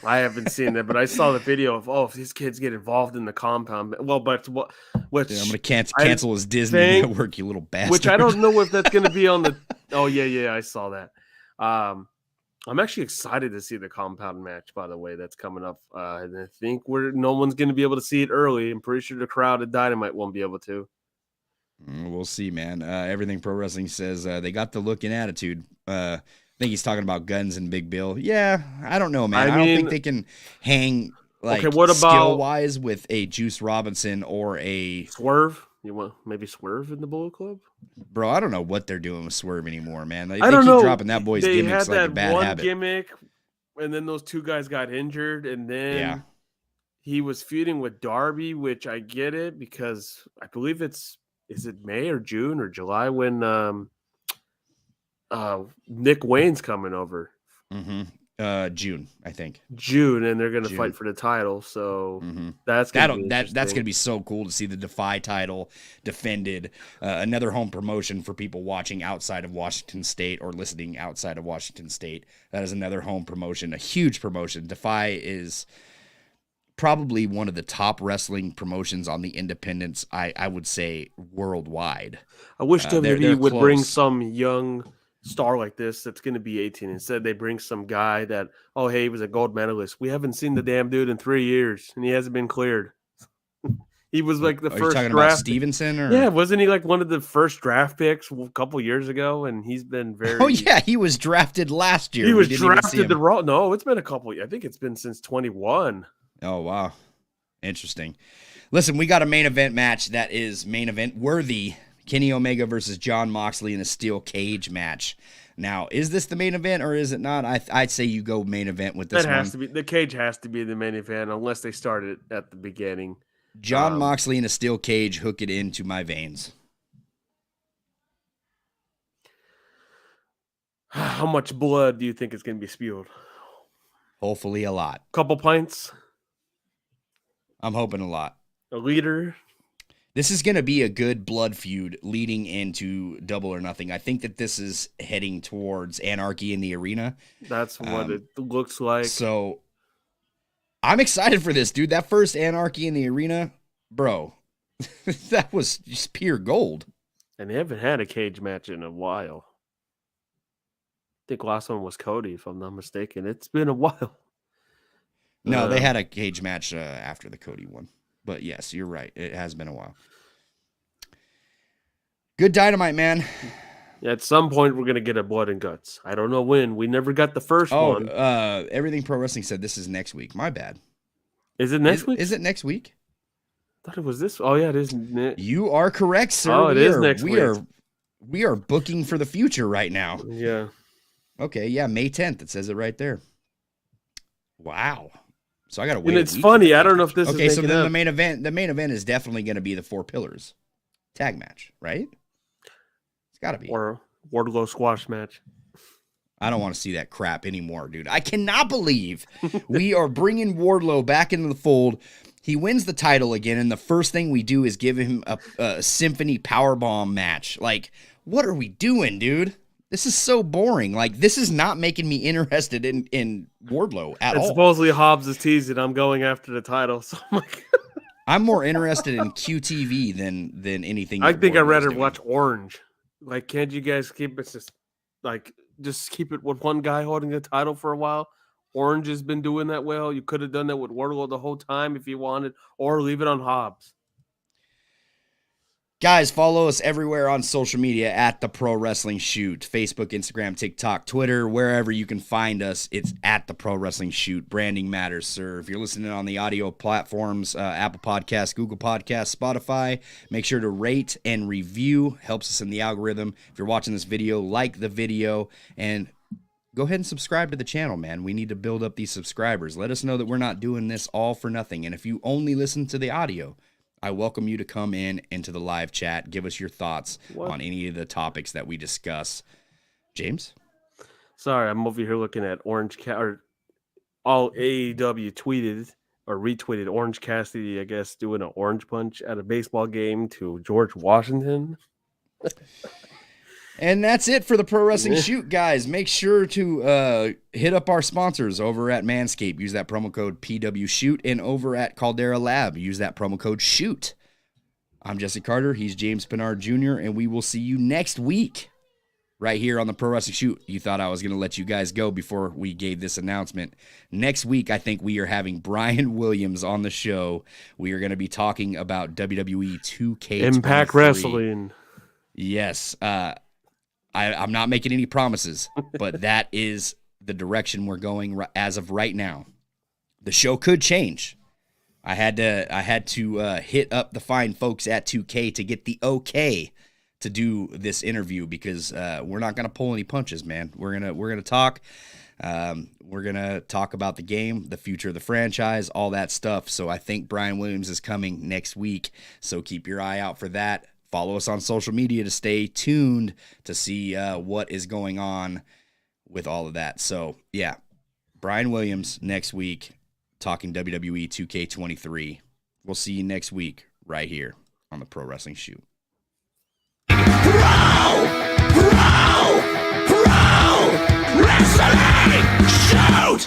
I haven't seen that, but I saw the video of if these kids get involved in the compound. Well, but what which Dude, I'm gonna I cancel his Disney think, network, you little bastard. which I don't know if that's going to be on the. Oh yeah, I saw that. I'm actually excited to see the compound match. By the way, that's coming up, and I think no one's going to be able to see it early. I'm pretty sure the crowd at Dynamite won't be able to. We'll see, man. Everything Pro Wrestling says they got the look and attitude. I think he's talking about Guns and Big Bill. Yeah, I don't know, man. I don't think they can hang like what about skill wise with a Juice Robinson or a Swerve? You want maybe Swerve in the Bullet Club? Bro, I don't know what they're doing with Swerve anymore, man. They don't keep know. dropping that boy's They gimmicks had like that a bad one habit. gimmick, and then those two guys got injured, and then he was feuding with Darby, which I get it because I believe is it May or June or July when Nick Wayne's coming over. June, I think. June, and they're going to fight for the title. So that's gonna be so cool to see the Defy title defended. Another home promotion for people watching outside of Washington State or listening outside of Washington State. That is another home promotion, a huge promotion. Defy is probably one of the top wrestling promotions on the independents, I would say, worldwide. I wish WWE would close. bring some young star like this that's going to be 18. Instead, they bring some guy that, he was a gold medalist. We haven't seen the damn dude in 3 years, and he hasn't been cleared. He was like the first talking draft. About Stevenson? Or? Yeah, wasn't he like one of the first draft picks a couple years ago? And he's been very. Oh yeah, he was drafted last year. He was drafted the Raw. No, it's been a couple. I think it's been since 21. Oh wow, interesting. Listen, we got a main event match that is main event worthy. Kenny Omega versus Jon Moxley in a steel cage match. Now, is this the main event or is it not? I'd say you go main event with this one. It has to be. The cage has to be the main event unless they start it at the beginning. Jon Moxley in a steel cage, hook it into my veins. How much blood do you think is going to be spewed? Hopefully a lot. Couple pints? I'm hoping a lot. A liter? This is going to be a good blood feud leading into Double or Nothing. I think that this is heading towards Anarchy in the Arena. That's what it looks like. So I'm excited for this, dude. That first Anarchy in the Arena, bro, that was just pure gold. And they haven't had a cage match in a while. I think last one was Cody, if I'm not mistaken. It's been a while. No, they had a cage match after the Cody one. But yes, you're right. It has been a while. Good Dynamite, man. At some point, we're going to get a Blood and Guts. I don't know when. We never got the first one. Everything Pro Wrestling said this is next week. My bad. Is it next week? Is it next week? I thought it was this. Oh, yeah, it is. You are correct, sir. Oh, it is next week. We are booking for the future right now. Yeah. Okay, yeah, May 10th. It says it right there. Wow. So I got to wait. And it's funny. I don't know if this is okay. So then the main event is definitely going to be the Four Pillars tag match, right? It's got to be. Or Wardlow squash match. I don't want to see that crap anymore, dude. I cannot believe we are bringing Wardlow back into the fold. He wins the title again, and the first thing we do is give him a Symphony Powerbomb match. Like, what are we doing, dude? This is so boring. Like, this is not making me interested in Wardlow at all. Supposedly Hobbs is teasing I'm going after the title. So I'm like, I'm more interested in QTV than anything. I think I'd rather watch Orange. Like, can't you guys keep it just keep it with one guy holding the title for a while? Orange has been doing that well. You could have done that with Wardlow the whole time if you wanted, or leave it on Hobbs. Guys, follow us everywhere on social media at The Pro Wrestling Shoot. Facebook, Instagram, TikTok, Twitter, wherever you can find us, it's at The Pro Wrestling Shoot. Branding matters, sir. If you're listening on the audio platforms, Apple Podcasts, Google Podcasts, Spotify, make sure to rate and review. Helps us in the algorithm. If you're watching this video, like the video, and go ahead and subscribe to the channel, man. We need to build up these subscribers. Let us know that we're not doing this all for nothing. And if you only listen to the audio, I welcome you to come into the live chat. Give us your thoughts on any of the topics that we discuss. James? Sorry, I'm over here looking at Orange Cat, or all AEW tweeted or retweeted Orange Cassidy, I guess, doing an orange punch at a baseball game to George Washington. And that's it for the Pro Wrestling Shoot, guys. Make sure to hit up our sponsors over at Manscaped. Use that promo code PWShoot. And over at Caldera Lab, use that promo code SHOOT. I'm Jesse Carter. He's James Pinard Jr. And we will see you next week right here on the Pro Wrestling Shoot. You thought I was going to let you guys go before we gave this announcement. Next week, I think we are having Brian Williams on the show. We are going to be talking about WWE 2K23. Impact Wrestling. Yes. I'm not making any promises, but that is the direction we're going as of right now. The show could change. I had to hit up the fine folks at 2K to get the okay to do this interview because we're not gonna pull any punches, man. We're gonna talk. We're gonna talk about the game, the future of the franchise, all that stuff. So I think Brian Williams is coming next week. So keep your eye out for that. Follow us on social media to stay tuned to see what is going on with all of that. So, yeah, Brian Williams next week talking WWE 2K23. We'll see you next week right here on the Pro Wrestling Shoot. Pro Wrestling Shoot!